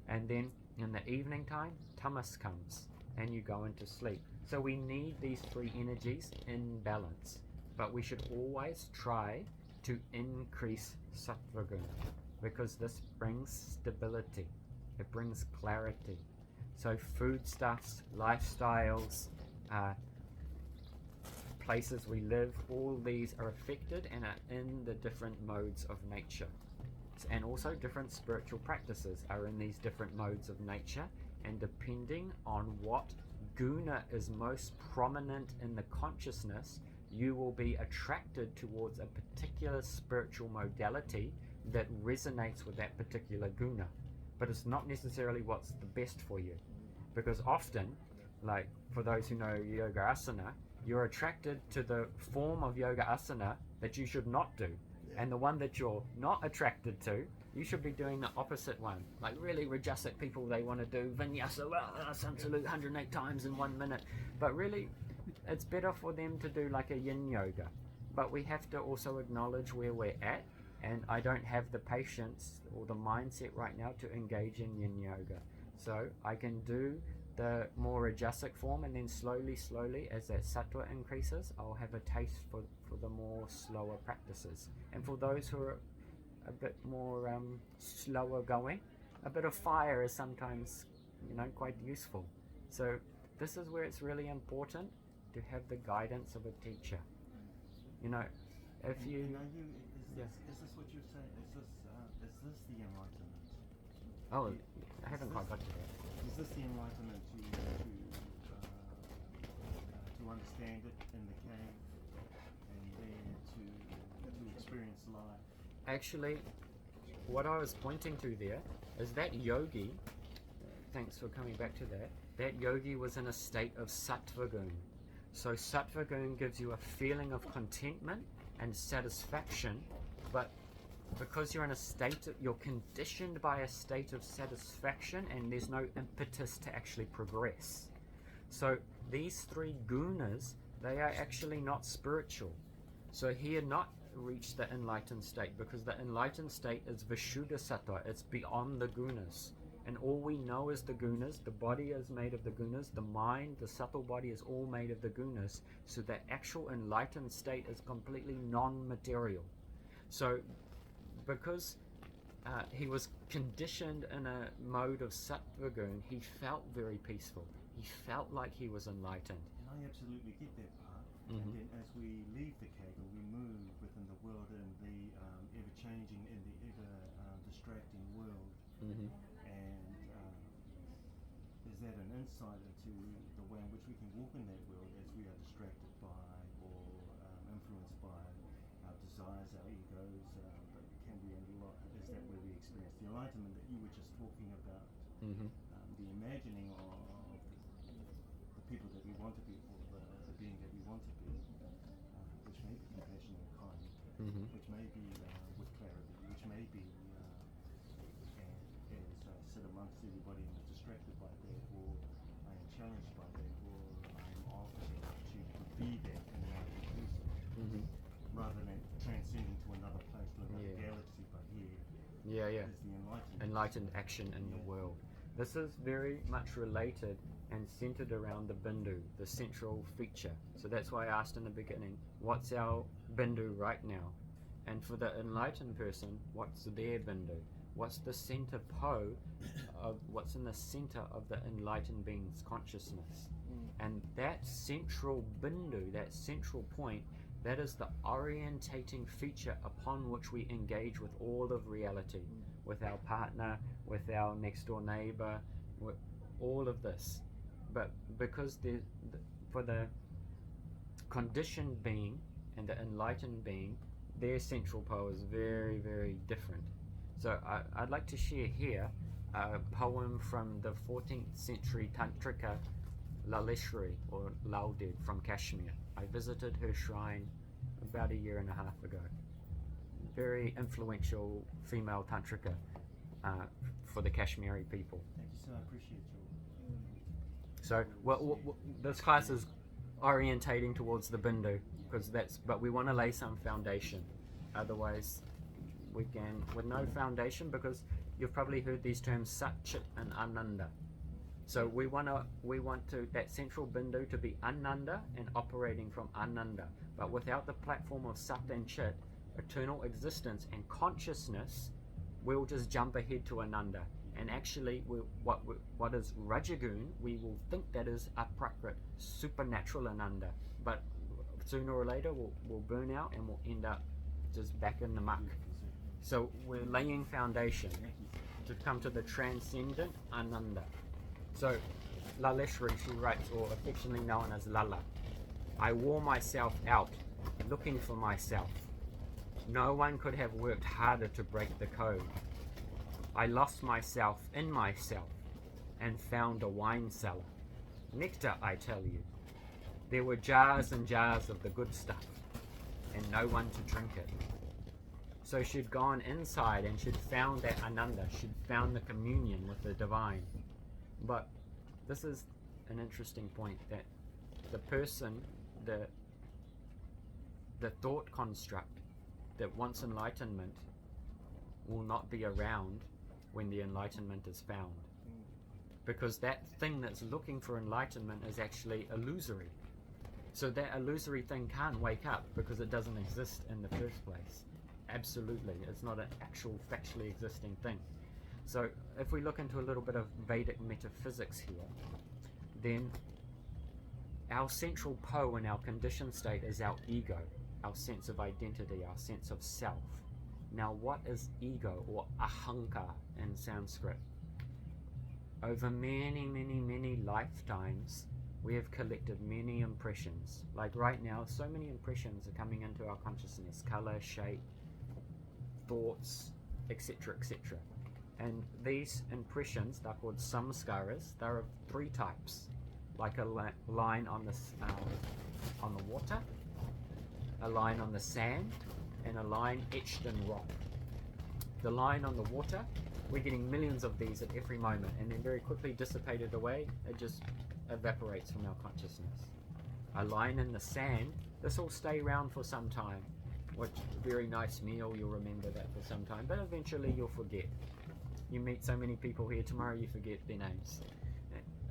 And then in the evening time, tamas comes, and you go into sleep. So we need these 3 energies in balance, but we should always try to increase sattva gun, because this brings stability, it brings clarity. So foodstuffs, lifestyles, places we live, all these are affected and are in the different modes of nature. And also different spiritual practices are in these different modes of nature, and depending on what guna is most prominent in the consciousness, you will be attracted towards a particular spiritual modality that resonates with that particular guna. But it's not necessarily what's the best for you, because often, like for those who know yoga asana, you're attracted to the form of yoga asana that you should not do, and the one that you're not attracted to, you should be doing the opposite one. Like really rajasic people, they want to do vinyasa, sun salute 108 times in 1 minute, but really it's better for them to do like a yin yoga. But we have to also acknowledge where we're at, and I don't have the patience or the mindset right now to engage in yin yoga. So I can do the more rajasic form, and then slowly, as that sattva increases, I'll have a taste for the more slower practices. And for those who are a bit more slower going, a bit of fire is sometimes, quite useful. So this is where it's really important to have the guidance of a teacher. If you... And are you, is this what you're saying? Is this the enlightenment? Oh, I haven't quite got to that. Is this the enlightenment to understand it in the cave, and then to experience life? Actually, what I was pointing to there is that yogi, thanks for coming back to that, that yogi was in a state of sattva gun. So sattva gun gives you a feeling of contentment and satisfaction, but because you're in a state, you're conditioned by a state of satisfaction, and there's no impetus to actually progress. So these three gunas, they are actually not spiritual. So he had not reached the enlightened state, because the enlightened state is Vishuddha Sattva, it's beyond the gunas. And all we know is the gunas, the body is made of the gunas, the mind, the subtle body is all made of the gunas. So the actual enlightened state is completely non-material. So because he was conditioned in a mode of sattva gun, he felt very peaceful. He felt like he was enlightened. And I absolutely get that part. Mm-hmm. And then as we leave the cave and we move within the world and the ever-changing and the ever-distracting world, Mm-hmm. and is that an insight into the way in which we can walk in that world as we are distracted by or influenced by our desires, our egos, but can we unlock, is that where we experience the enlightenment that you were just talking about? Mm-hmm. The imagining of the people that we want to be, or the being that we want to be, which may be compassionate and kind, Mm-hmm. which may be with clarity, which may be as I sit amongst everybody and is distracted by that, or I am challenged by that, or I am offered the opportunity to be that enlightened person, Mm-hmm. rather than transcending to another place, to another Yeah. galaxy, but here Yeah. is the enlightenment. Enlightened action in the world. This is very much related and centered around the bindu, the central feature. So that's why I asked in the beginning, what's our bindu right now? And for the enlightened person, what's their bindu? What's the center what's in the center of the enlightened being's consciousness? And that central bindu, that central point, that is the orientating feature upon which we engage with all of reality, with our partner, with our next door neighbor, with all of this. But because for the conditioned being and the enlightened being, their central power is very, very different. So I'd like to share here a poem from the 14th century Tantrika Laleshwari, or Lauded, from Kashmir. I visited her shrine about a year and a half ago. Very influential female Tantrika for the Kashmiri people. Thank you, sir. I appreciate you. So this class is orientating towards the bindu, but we want to lay some foundation. Otherwise, we can, with no foundation, because you've probably heard these terms Sat, Chit and Ananda. So we want that central bindu to be Ananda and operating from Ananda. But without the platform of Sat and Chit, eternal existence and consciousness, we'll just jump ahead to Ananda. And actually, what is Rajagun, we will think that is Aprakrit, supernatural Ananda. But sooner or later, we'll burn out and we'll end up just back in the muck. So we're laying foundation to come to the transcendent Ananda. So Laleshwari, she writes, or affectionately known as Lala, I wore myself out looking for myself. No one could have worked harder to break the code. I lost myself in myself and found a wine cellar. Nectar, I tell you. There were jars and jars of the good stuff and no one to drink it. So she'd gone inside and she'd found that Ananda, she'd found the communion with the divine. But this is an interesting point, that the person, the thought construct that wants enlightenment will not be around when the enlightenment is found. because that thing that's looking for enlightenment is actually illusory. So that illusory thing can't wake up because it doesn't exist in the first place. Absolutely, it's not an actual factually existing thing. So if we look into a little bit of Vedic metaphysics here, then our central po in our conditioned state is our ego, our sense of identity, our sense of self. Now what is ego, or ahankar in Sanskrit? Over many lifetimes, we have collected many impressions. Like right now, so many impressions are coming into our consciousness: color, shape, thoughts, etc., etc. And these impressions, they're called samskaras. They're of three types, like a line on the water, a line on the sand, and a line etched in rock. The line on the water, we're getting millions of these at every moment, and then very quickly dissipated away. It just evaporates from our consciousness. A line in the sand, this will stay around for some time. Which, very nice meal, you'll remember that for some time, but eventually you'll forget. You meet so many people here, tomorrow you forget their names.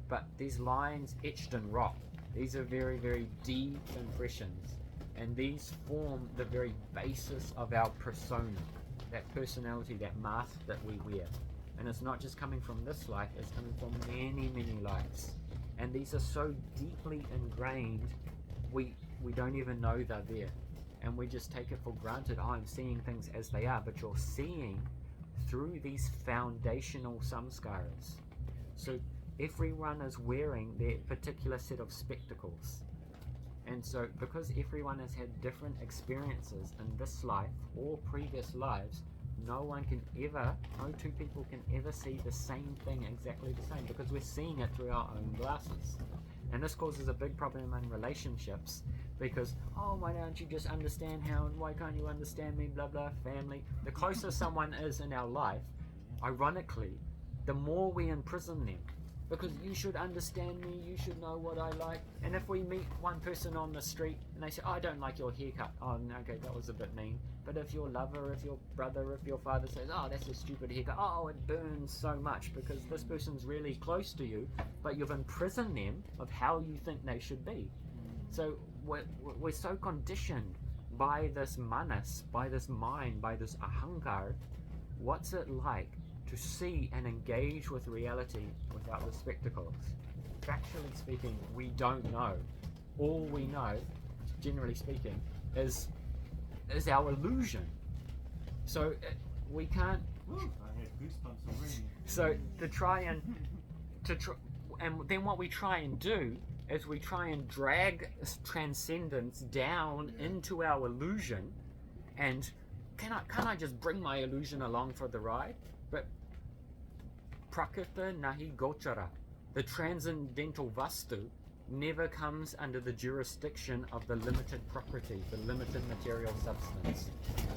But these lines etched in rock, these are very deep impressions, and these form the very basis of our persona, that personality, that mask that we wear. And it's not just coming from this life, it's coming from many lives. And these are so deeply ingrained, we don't even know they're there. And we just take it for granted. Oh, I'm seeing things as they are, but you're seeing through these foundational samskaras. So everyone is wearing their particular set of spectacles. And so because everyone has had different experiences in this life or previous lives, no two people can ever see the same thing exactly the same, because we're seeing it through our own glasses. And this causes a big problem in relationships, because, oh, why don't you just understand how, and why can't you understand me, blah blah, family. The closer someone is in our life, ironically, the more we imprison them. Because you should understand me, you should know what I like. And if we meet one person on the street and they say, oh, I don't like your haircut. Oh, okay, that was a bit mean. But if your lover, if your brother, if your father says, oh, that's a stupid haircut, oh, it burns so much, because this person's really close to you, but you've imprisoned them of how you think they should be. So we're so conditioned by this manas, by this mind, by this ahankar. What's it like to see and engage with reality without the spectacles? Factually speaking, we don't know. All we know, generally speaking, is our illusion. So we can't. I have goosebumps already. So and then what we try and do is we try and drag transcendence down into our illusion. And can't I just bring my illusion along for the ride? But prakriti nahi gochara, the transcendental vastu, never comes under the jurisdiction of the limited prakriti, the limited material substance.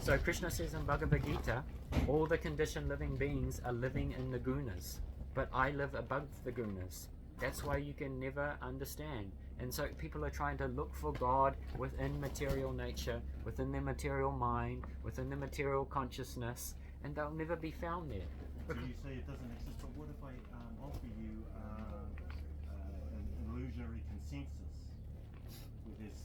So Krishna says in Bhagavad Gita, all the conditioned living beings are living in the gunas, but I live above the gunas. That's why you can never understand. And so people are trying to look for God within material nature, within their material mind, within their material consciousness, and they'll never be found there. So you say it doesn't exist, but what if I offer you an illusionary consensus with this?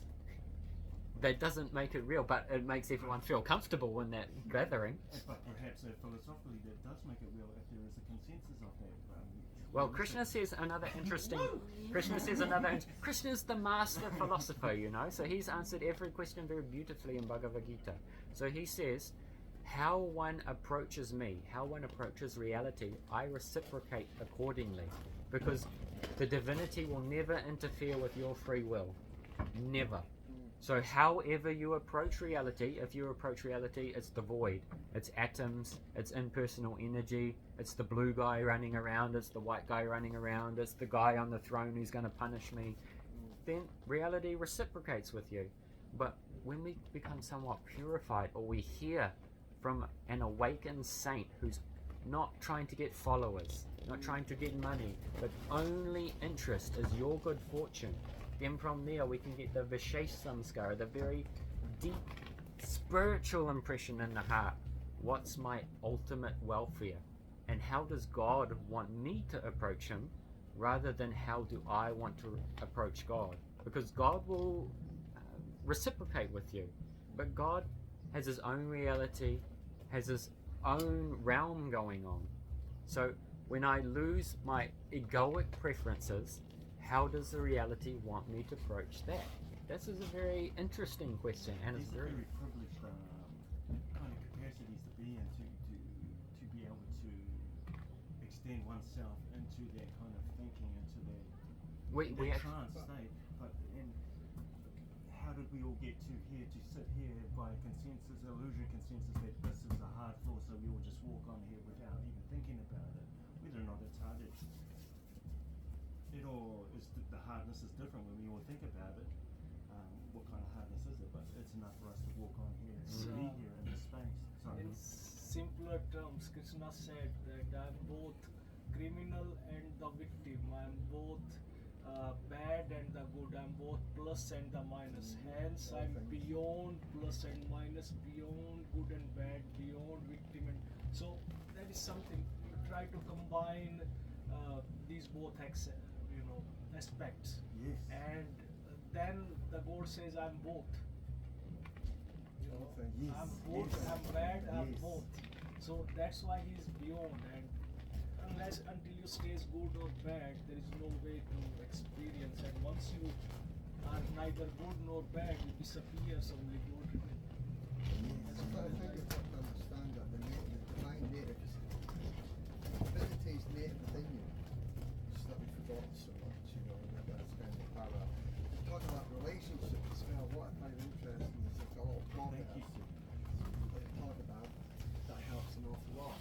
That doesn't make it real, but it makes everyone feel comfortable in that gathering. But perhaps philosophically that does make it real if there is a consensus of that. Well, Krishna says another interesting. Krishna's the master philosopher, you know. So he's answered every question very beautifully in Bhagavad Gita. So he says, how one approaches me, how one approaches reality, I reciprocate accordingly, because the divinity will never interfere with your free will, never. So however you approach reality, if you approach reality, it's the void, it's atoms, it's impersonal energy, it's the blue guy running around, it's the white guy running around, it's the guy on the throne who's going to punish me, then reality reciprocates with you. But when we become somewhat purified, or we hear from an awakened saint who's not trying to get followers, not trying to get money, but only interest is your good fortune, then from there we can get the Vishesh Samskara, the very deep spiritual impression in the heart. What's my ultimate welfare? And how does God want me to approach him rather than how do I want to approach God. Because God will reciprocate with you, but God has his own reality, has his own realm going on. So when I lose my egoic preferences, how does the reality want me to approach that? This is a very interesting question, and it's These are very very privileged kind of capacities to be in, to be able to extend oneself into that kind of thinking, into that, we that act- trance state. But and how did we all get to sit here by consensus, illusion consensus that this is a hard floor, so we all just walk on here without even thinking about it, whether or not it's hard. It all is the hardness is different when we all think about it. What kind of hardness is it? But it's enough for us to walk on here and So, be here in this space. Sorry. In simpler terms, Krishna said that I'm both criminal and the victim. I'm both bad and the good. I'm both plus and the minus. Hence, I'm beyond plus and minus, beyond good and bad, beyond victim. And so that is something you try to combine these both aspects. Yes. And then the God says, I'm both. Yes, I'm both, yes, I'm bad, I'm yes. both. So that's why he is beyond, and until you stay good or bad, there is no way to experience. And once you are neither good nor bad, you disappear, so only good remains. But I think you've got to understand that the divine native is divinity is native within you. Just that we forgot so much, that's kind of power. Talk about relationships as well. What I find interesting is there's a lot of Thank you, proverbs sir. that they talk about that helps an awful lot.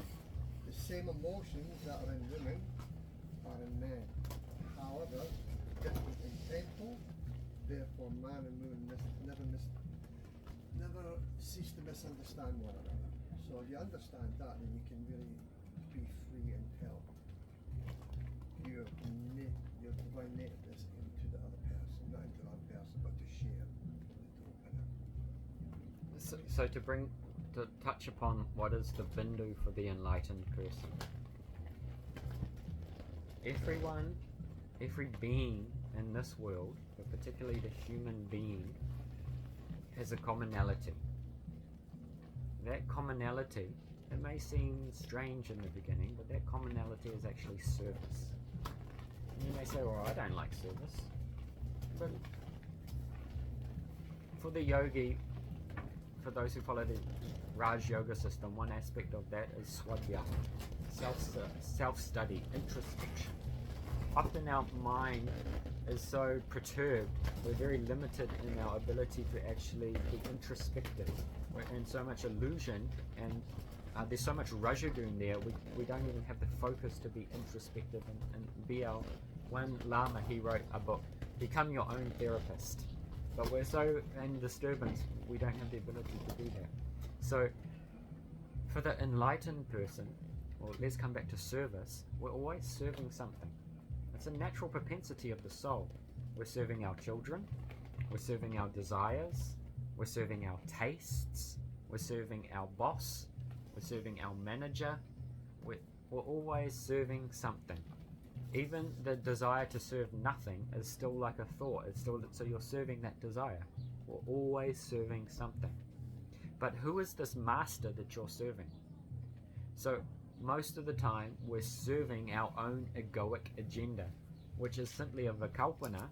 The same emotions that are in women are in men. However, different in tempo, therefore man and woman never cease to misunderstand one another. So if you understand that, then you can really be free and help your divine nativeness into the other person, not into the other person, but to share, to open up. so to touch upon what is the bindu for the enlightened person. Every being in this world, but particularly the human being, has a commonality. That commonality, it may seem strange in the beginning, but that commonality is actually service. And you may say, well, I don't like service. But for the yogi, for those who follow the Raj Yoga system, one aspect of that is swadhyaya, self-study, introspection. Often our mind is so perturbed, we're very limited in our ability to actually be introspective. We're in so much illusion, and there's so much rajaguna there, we don't even have the focus to be introspective and be our... One Lama, he wrote a book, Become Your Own Therapist. But we're so in disturbance, we don't have the ability to do that. So, for the enlightened person, well, let's come back to service, we're always serving something. It's a natural propensity of the soul. We're serving our children, we're serving our desires, we're serving our tastes, we're serving our boss, we're serving our manager, we're always serving something. Even the desire to serve nothing is still like a thought. It's still, so you're serving that desire. We're always serving something. But who is this master that you're serving? So most of the time we're serving our own egoic agenda, which is simply a vikalpana,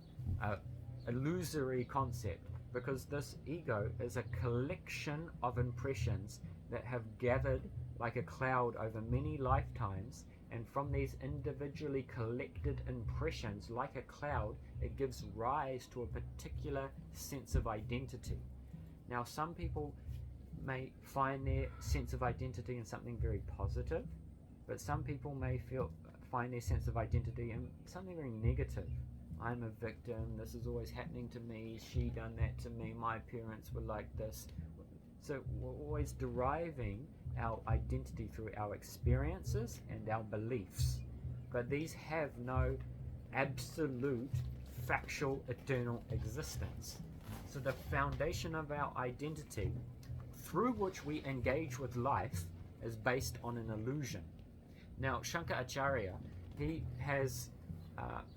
a illusory concept, because this ego is a collection of impressions that have gathered like a cloud over many lifetimes. And from these individually collected impressions, like a cloud, it gives rise to a particular sense of identity. Now, some people may find their sense of identity in something very positive, but some people may find their sense of identity in something very negative. I'm a victim, this is always happening to me, she done that to me, my parents were like this. So we're always deriving our identity through our experiences and our beliefs, but these have no absolute factual eternal existence. So the foundation of our identity through which we engage with life is based on an illusion. Now Shankaracharya, he has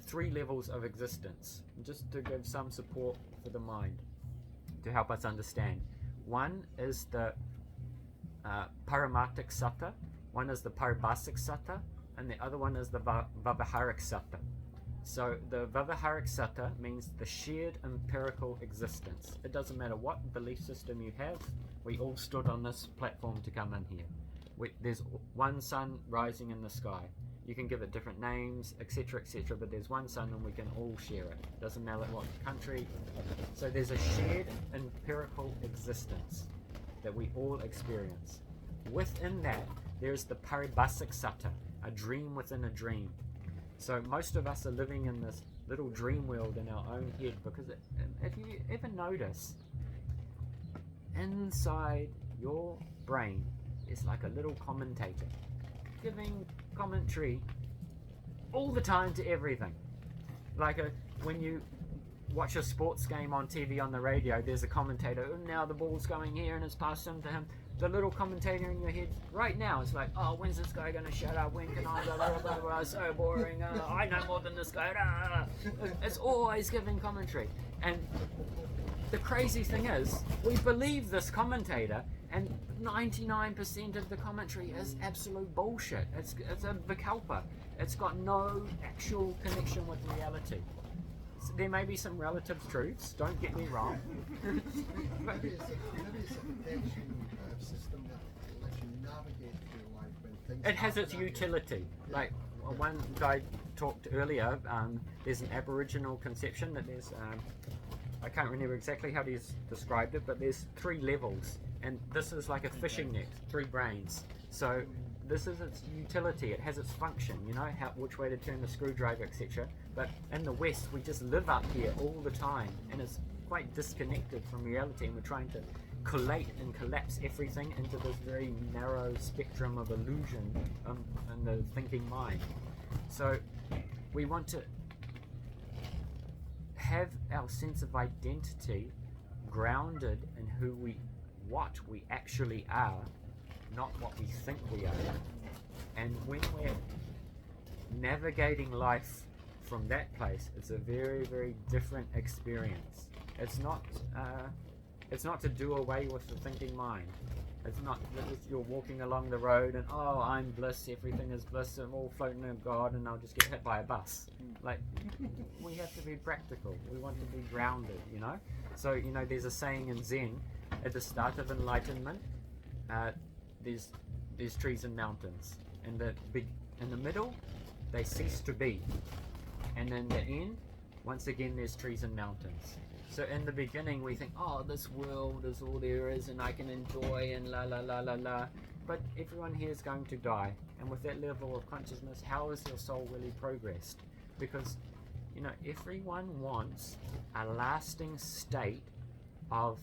three levels of existence, just to give some support for the mind, to help us understand. One is the Paramatic Satta, one is the Paribhasic Satta, and the other one is the Vyavaharic Satta. So the Vyavaharic Satta means the shared empirical existence. It doesn't matter what belief system you have, we all stood on this platform to come in here. There's one sun rising in the sky. You can give it different names, etc., but there's one sun and we can all share it. Doesn't matter what country. So there's a shared empirical existence that we all experience. Within that, there's the Paribhasic Satta, a dream within a dream. So most of us are living in this little dream world in our own head, because if you ever notice, inside your brain is like a little commentator giving commentary all the time to everything. Like when you watch a sports game on TV, on the radio, there's a commentator, oh, now the ball's going here and it's passed him to him. The little commentator in your head right now is like, oh, when's this guy going to shut up? When can I? Blah, blah, blah, blah, so boring. I know more than this guy. It's always giving commentary. And the crazy thing is, we believe this commentator, and 99% of the commentary is absolute bullshit. It's a vikalpa. It's got no actual connection with reality. There may be some relative truths, don't get me wrong. Maybe it's a protection system that lets you navigate through life when things It has its happen. utility. Like one guy talked earlier, there's an Aboriginal conception that there's, I can't remember exactly how he's described it, but there's 3 levels, and this is like a fishing net, 3 brains. So this is its utility, it has its function, you know, which way to turn the screwdriver, etc. But in the West, we just live up here all the time, and it's quite disconnected from reality, and we're trying to collate and collapse everything into this very narrow spectrum of illusion in the thinking mind. So we want to have our sense of identity grounded in what we actually are, not what we think we are. And when we're navigating life from that place, it's a very, very different experience. It's not to do away with the thinking mind. It's not that if you're walking along the road and, oh, I'm bliss, everything is bliss, I'm all floating in God and I'll just get hit by a bus. Like, we have to be practical. We want to be grounded, you know? So, you know, there's a saying in Zen, at the start of enlightenment, there's trees and mountains. In the middle, they cease to be. And in the end, once again, there's trees and mountains. So in the beginning, we think, oh, this world is all there is and I can enjoy and la la la la la. But everyone here is going to die. And with that level of consciousness, how is your soul really progressed? Because, you know, everyone wants a lasting state of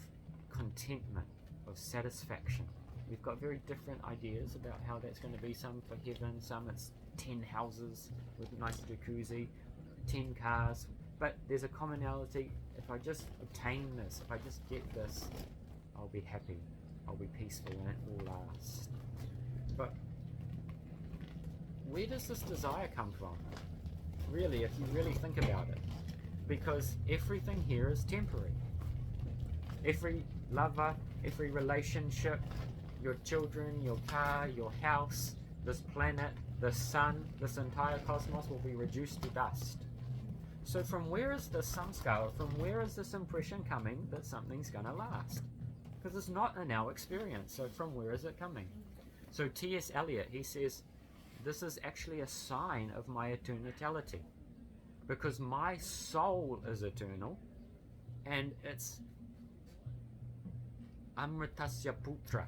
contentment, of satisfaction. We've got very different ideas about how that's going to be. Some for heaven, some it's 10 houses with a nice jacuzzi, 10 cars. But there's a commonality. If I just obtain this, if I just get this, I'll be happy, I'll be peaceful, and it will last. But where does this desire come from? Really, if you really think about it. Because everything here is temporary. Every lover, every relationship, your children, your car, your house, this planet, the sun, this entire cosmos will be reduced to dust. So from where is this samskara, from where is this impression coming that something's going to last? Because it's not in our experience, so from where is it coming? So T.S. Eliot, he says, this is actually a sign of my eternality. Because my soul is eternal, and it's Amritasya Putra.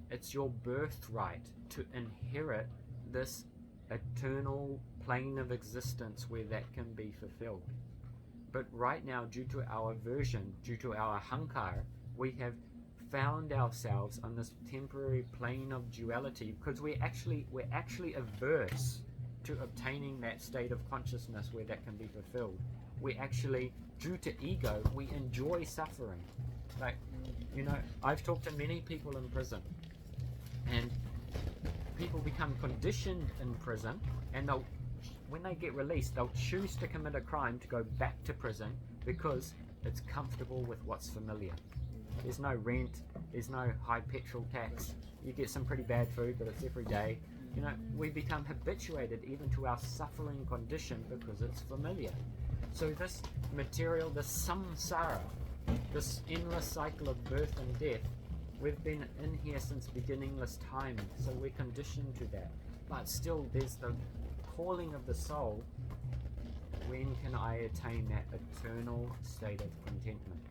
It's your birthright to inherit this eternal plane of existence where that can be fulfilled. But right now, due to our aversion, due to our hankar, we have found ourselves on this temporary plane of duality because we're actually averse to obtaining that state of consciousness where that can be fulfilled. We actually, due to ego, we enjoy suffering. Like, you know, I've talked to many people in prison, and people become conditioned in prison, and they'll when they get released, they'll choose to commit a crime to go back to prison because it's comfortable with what's familiar. There's no rent, there's no high petrol tax. You get some pretty bad food, but it's every day. You know, we become habituated even to our suffering condition because it's familiar. So this material, this samsara, this endless cycle of birth and death, we've been in here since beginningless time, so we're conditioned to that. But still, there's the calling of the soul. When can I attain that eternal state of contentment?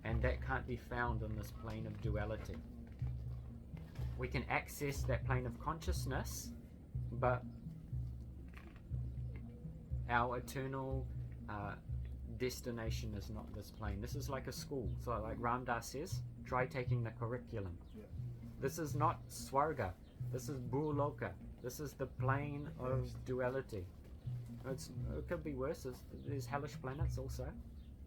And that can't be found in this plane of duality. We can access that plane of consciousness, but our eternal destination is not this plane. This is like a school. So like Ram Dass says, try taking the curriculum. Yeah. This is not Swarga. This is Bhuloka. This is the plane of duality. It could be worse. There's hellish planets also.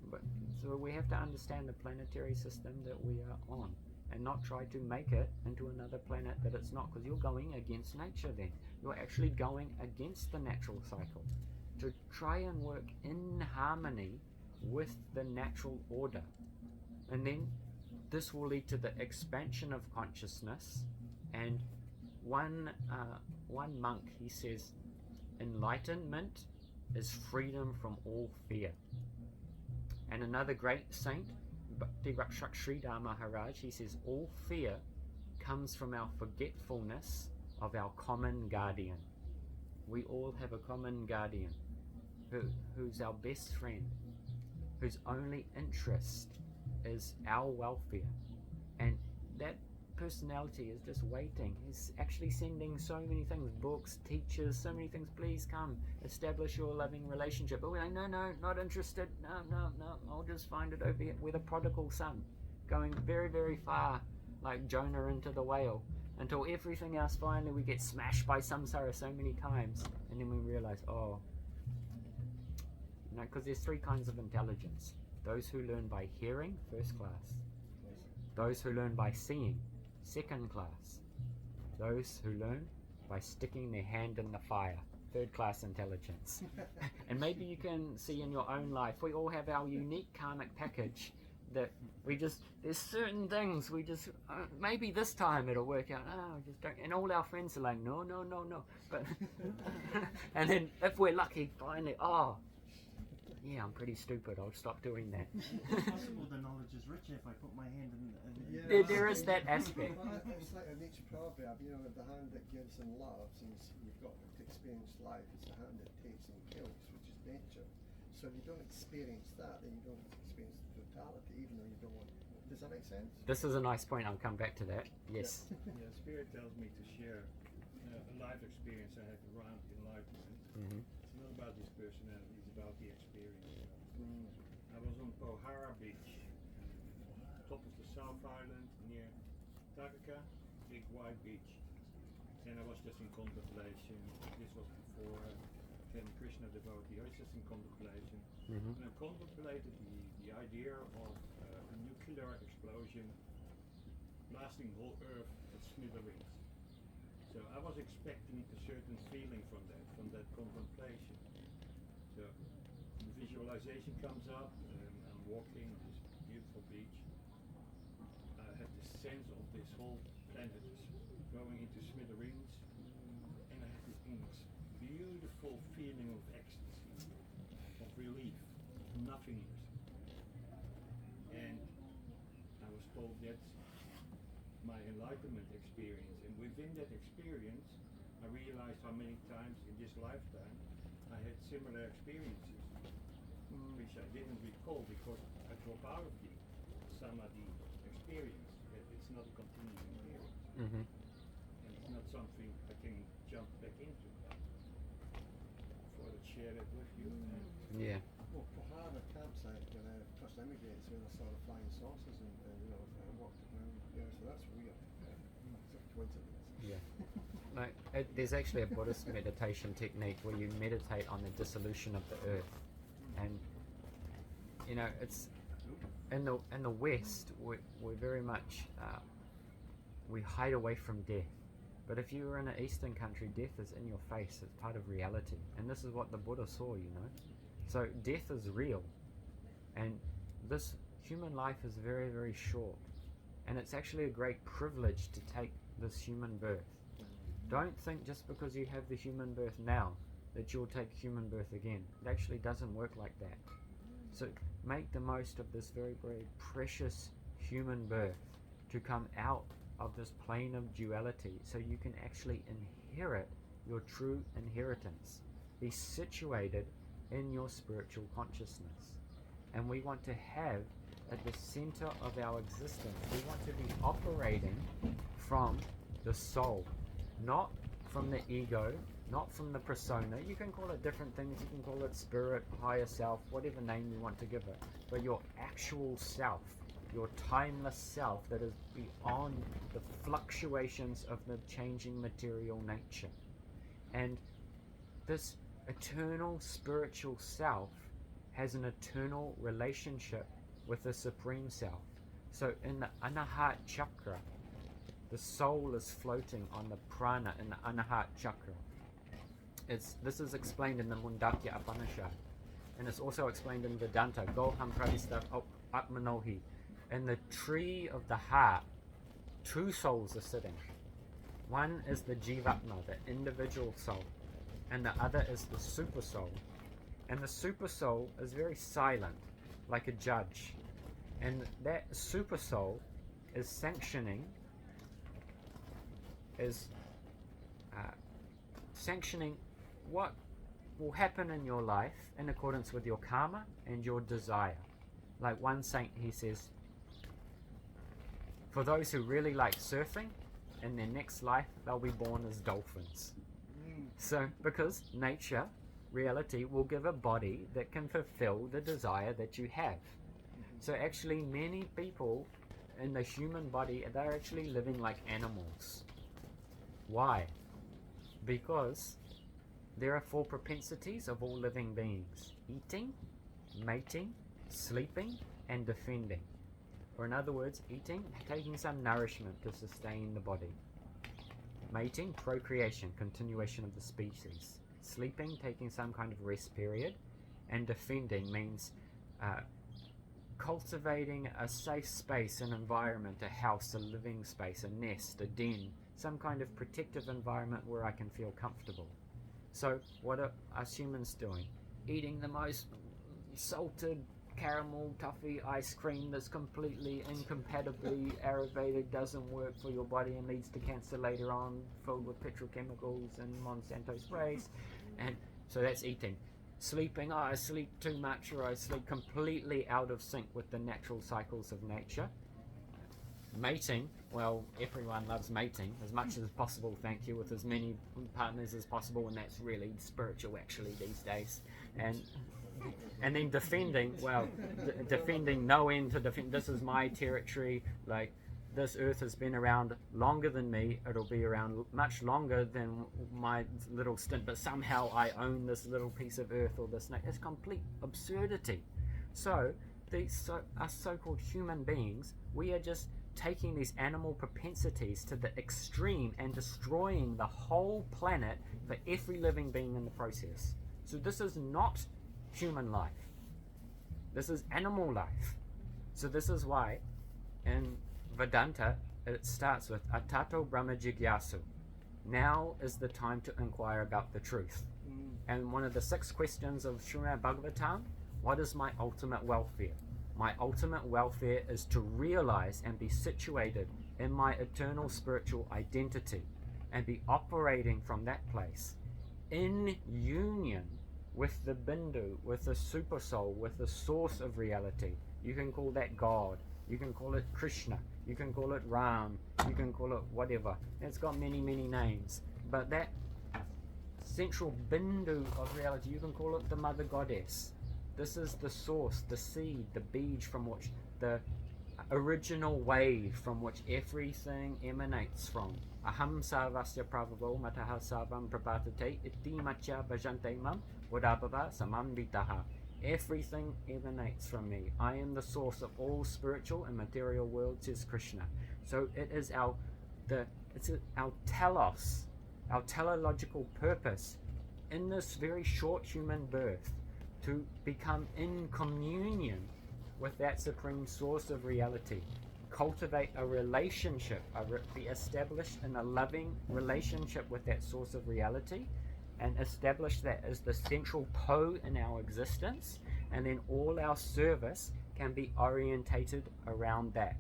But so we have to understand the planetary system that we are on and not try to make it into another planet that it's not, because you're going against nature then. You're actually going against the natural cycle. To try and work in harmony with the natural order. And then this will lead to the expansion of consciousness. And one monk, he says, enlightenment is freedom from all fear. And another great saint, Bhakti Rakshak Sridhar Maharaj, he says all fear comes from our forgetfulness of our common guardian. We all have a common guardian who's our best friend, whose only interest is our welfare. And that personality is just waiting. He's actually sending so many things, books, teachers, so many things. Please come, establish your loving relationship. But we're like, no, not interested. No, I'll just find it over here. We're the prodigal son, going very, very far, like Jonah into the whale, until everything else finally we get smashed by samsara so many times, and then we realize, because there's three kinds of intelligence. Those who learn by hearing, first class. Those who learn by seeing, second class. Those who learn by sticking their hand in the fire, third class intelligence. And maybe you can see in your own life, we all have our unique karmic package that there's certain things we just, maybe this time it'll work out. Just don't. And all our friends are like, no. But, and then if we're lucky, finally, yeah, I'm pretty stupid. I'll stop doing that. It's possible the knowledge is richer if I put my hand in. There is that aspect. Well, it's like a nature proverb, the hand that gives and loves, and you've got to experience life. It's the hand that takes and kills, which is nature. So if you don't experience that, then you don't experience the totality, even though you don't want. Does that make sense? This is a nice point. I'll come back to that. Yes. Yeah, Spirit tells me to share a life experience I had around enlightenment. Mm-hmm. It's not about this personality, it's about the experience. I was on Pohara Beach, top of the South Island near Takaka, big white beach. And I was just in contemplation. This was before became Krishna devotee. I was just in contemplation. Mm-hmm. And I contemplated the idea of a nuclear explosion blasting whole Earth at smithereens. So I was expecting a certain feeling from that contemplation. So the visualization comes up, and I'm walking on this beautiful beach. I have the sense of this whole planet is going into smithereens, and I have this beautiful feeling of ecstasy, of relief, of nothingness. And I was told that's my enlightenment experience, and within that experience I realized how many times in this lifetime I had similar experiences, which I didn't recall because I drop out of the samadhi experience. It's not a continuous experience. Mm-hmm. And it's not something I can jump back into. I thought I'd share that with you. Yeah. Well, Pohara campsite when I first immigrated, when I saw the flying saucers and walked around. So that's weird. It's a coincidence. Yeah. There's actually a Buddhist meditation technique where you meditate on the dissolution of the earth, and it's in the West we're very much we hide away from death But if you were in an Eastern country, death is in your face. It's part of reality. And this is what the Buddha saw, you know. So death is real. And this human life is very, very short. And it's actually a great privilege to take this human birth. Don't think just because you have the human birth now that you'll take human birth again. It actually doesn't work like that. So make the most of this very, very precious human birth to come out of this plane of duality so you can actually inherit your true inheritance. Be situated in your spiritual consciousness. And we want to have at the center of our existence, we want to be operating from the soul, not from the ego, not from the persona. You can call it different things. You can call it spirit, higher self, whatever name you want to give it. But your actual self, your timeless self that is beyond the fluctuations of the changing material nature. And this eternal spiritual self has an eternal relationship with the Supreme Self. So in the Anahat Chakra, the soul is floating on the prana in the Anahat Chakra. This is explained in the Mundakya Upanishad, and it's also explained in Vedanta, Goham Pradista Atmanohi. In the tree of the heart, two souls are sitting. One is the Jivatma, the individual soul, and the other is the super soul. And the super soul is very silent, like a judge. And that super soul is sanctioning what will happen in your life in accordance with your karma and your desire. Like one saint, he says, for those who really like surfing, in their next life they'll be born as dolphins. So because nature, reality, will give a body that can fulfill the desire that you have. So actually many people in the human body, they're actually living like animals. Why? Because there are 4 propensities of all living beings: eating, mating, sleeping, and defending. Or in other words, eating, taking some nourishment to sustain the body. Mating, procreation, continuation of the species. Sleeping, taking some kind of rest period. And defending means cultivating a safe space, an environment, a house, a living space, a nest, a den, some kind of protective environment where I can feel comfortable. So what are us humans doing? Eating the most salted caramel toffee ice cream that's completely incompatibly aggravated, doesn't work for your body and leads to cancer later on, filled with petrochemicals and Monsanto sprays. And so that's eating. Sleeping, I sleep too much, or I sleep completely out of sync with the natural cycles of nature. Mating, well, everyone loves mating as much as possible, thank you, with as many partners as possible, and that's really spiritual actually these days. And then defending, well, defending, no end to defend. This is my territory, like this earth has been around longer than me, it'll be around much longer than my little stint, but somehow I own this little piece of earth or this. It's complete absurdity. So us so-called human beings, we are just taking these animal propensities to the extreme and destroying the whole planet for every living being in the process. So this is not human life. This is animal life. So this is why in Vedanta it starts with Atato Brahma Jigyasu. Now is the time to inquire about the truth. And one of the 6 questions of Srimad Bhagavatam, what is my ultimate welfare? My ultimate welfare is to realize and be situated in my eternal spiritual identity and be operating from that place in union with the Bindu, with the super soul, with the source of reality. You can call that God, you can call it Krishna, you can call it Ram, you can call it whatever. It's got many, many names. But that central Bindu of reality, you can call it the Mother Goddess. This is the source, the seed, the beej from which, the original wave from which everything emanates from. Aham sarvasya pravavo mataha sarvam prapatate iti macha bhajante mam vadabhava samamvitaha. Everything emanates from me. I am the source of all spiritual and material worlds, says Krishna. So it is the It's our telos, our teleological purpose in this very short human birth to become in communion with that supreme source of reality, cultivate a relationship, be established in a loving relationship with that source of reality, and establish that as the central po in our existence, and then all our service can be orientated around that.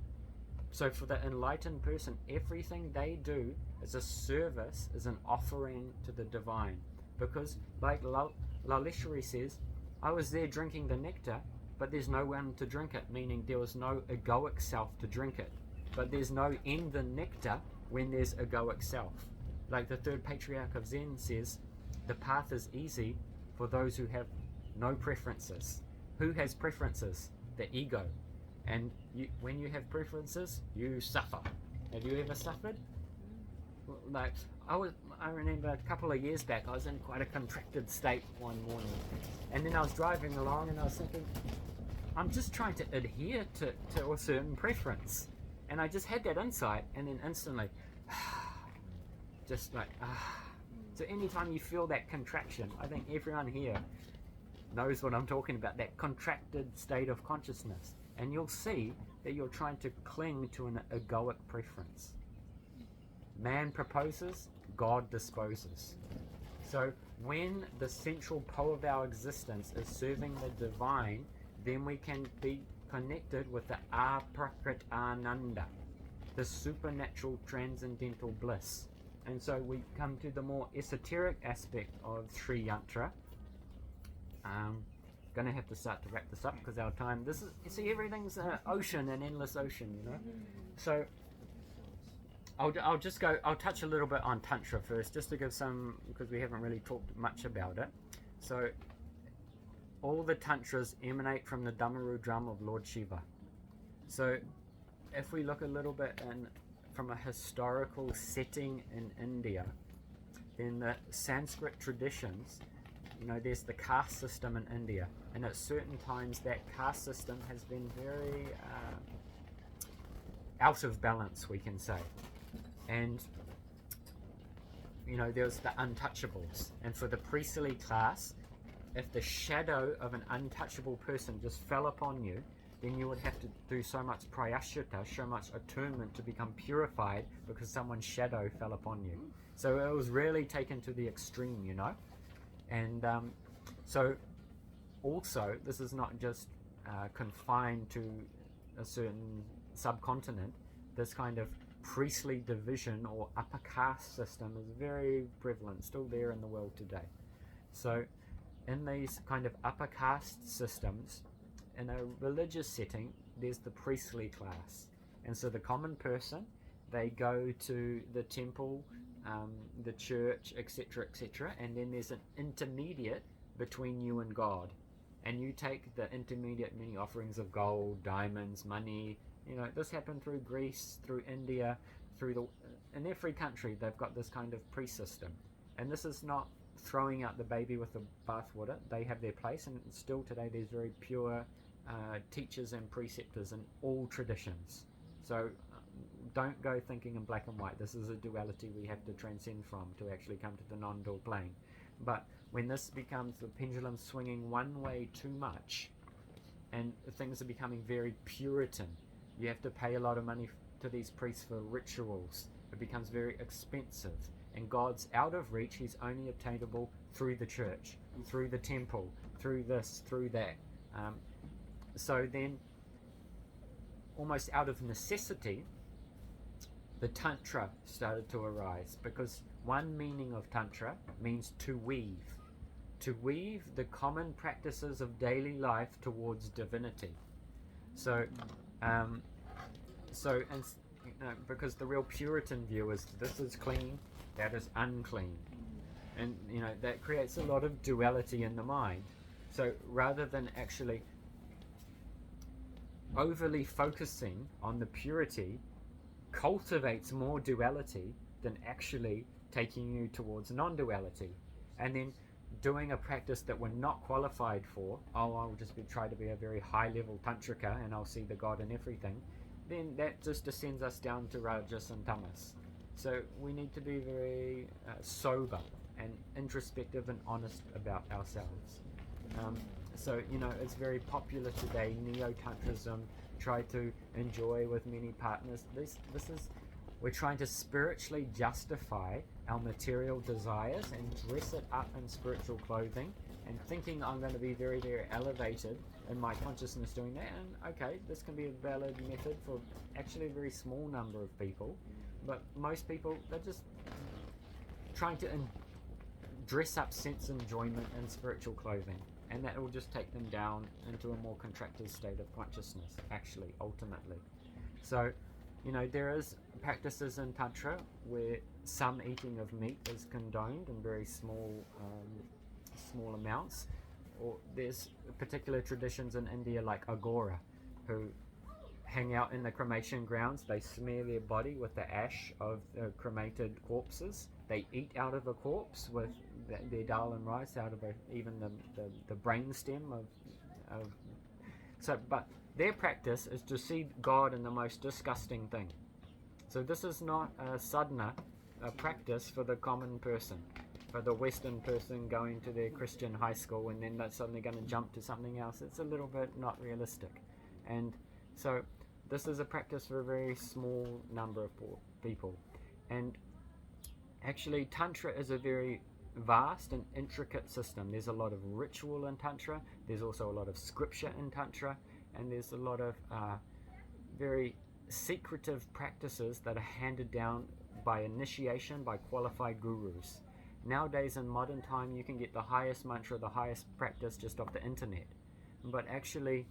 So for the enlightened person, everything they do is a service, is an offering to the divine. Because like Lalishwari says, I was there drinking the nectar, but there's no one to drink it, meaning there was no egoic self to drink it. But there's no in the nectar when there's egoic self. Like the third patriarch of Zen says, the path is easy for those who have no preferences. Who has preferences? The ego. And when you have preferences, you suffer. Have you ever suffered? Like I remember a couple of years back, I was in quite a contracted state one morning, and then I was driving along and I was thinking, I'm just trying to adhere to a certain preference, and I just had that insight, and then instantly just like so anytime you feel that contraction, I think everyone here knows what I'm talking about, that contracted state of consciousness, and you'll see that you're trying to cling to an egoic preference. Man proposes, God disposes. So when the central po of our existence is serving the divine, then we can be connected with the aprakrit ananda, the supernatural transcendental bliss. And so we come to the more esoteric aspect of Sri Yantra. Gonna have to start to wrap this up because our time, this is, you see, everything's an ocean, an endless ocean, you know. So I'll just go, I'll touch a little bit on Tantra first, just to give some, because we haven't really talked much about it. So all the Tantras emanate from the Damaru drum of Lord Shiva. So if we look a little bit from a historical setting in India, then the Sanskrit traditions, you know, there's the caste system in India, and at certain times that caste system has been very out of balance, we can say. And you know, there's the untouchables, and for the priestly class, if the shadow of an untouchable person just fell upon you, then you would have to do so much prayaschitta, so much attunement to become purified because someone's shadow fell upon you. So it was really taken to the extreme, you know. And so also this is not just confined to a certain subcontinent. This kind of priestly division or upper caste system is very prevalent, still there in the world today. So in these kind of upper caste systems, in a religious setting, there's the priestly class, and so the common person, they go to the temple, the church, etc., etc., and then there's an intermediate between you and God, and you take the intermediate, many offerings of gold, diamonds, money. You know, this happened through Greece, through India, in every country they've got this kind of priest system, and this is not throwing out the baby with the bathwater. They have their place, and still today there's very pure teachers and preceptors in all traditions. So don't go thinking in black and white. This is a duality we have to transcend from to actually come to the non-dual plane. But when this becomes the pendulum swinging one way too much, and things are becoming very Puritan, you have to pay a lot of money to these priests for rituals. It becomes very expensive, and God's out of reach. He's only obtainable through the church, through the temple, through this, through that. So then, almost out of necessity, the Tantra started to arise, because one meaning of Tantra means to weave the common practices of daily life towards divinity. So, because the real Puritan view is this is clean, that is unclean, and you know that creates a lot of duality in the mind. So rather than actually overly focusing on the purity, cultivates more duality than actually taking you towards non-duality, and then doing a practice that we're not qualified for. I'll just try to be a very high-level tantrika and I'll see the God in everything. Then that just descends us down to rajas and tamas. So we need to be very sober and introspective and honest about ourselves. So, you know, it's very popular today, neo-tantrism, try to enjoy with many partners. This is, we're trying to spiritually justify our material desires and dress it up in spiritual clothing and thinking I'm going to be very, very elevated in my consciousness doing that. And okay, this can be a valid method for actually a very small number of people, but most people, they're just trying to dress up sense enjoyment in spiritual clothing, and that will just take them down into a more contracted state of consciousness, actually, ultimately. So, you know, there is practices in Tantra where some eating of meat is condoned in very small amounts, or there's particular traditions in India like Agora, who hang out in the cremation grounds. They smear their body with the ash of the cremated corpses. They eat out of a corpse with their dal and rice out of even the brain stem of so, but their practice is to see God in the most disgusting thing. So this is not a sadhana, a practice for the common person, for the Western person going to their Christian high school and then they're suddenly going to jump to something else. It's a little bit not realistic. And so this is a practice for a very small number of people. And actually Tantra is a very vast and intricate system. There's a lot of ritual in Tantra, there's also a lot of scripture in Tantra, and there's a lot of very secretive practices that are handed down by initiation by qualified gurus. Nowadays in modern time you can get the highest mantra, the highest practice just off the internet, but actually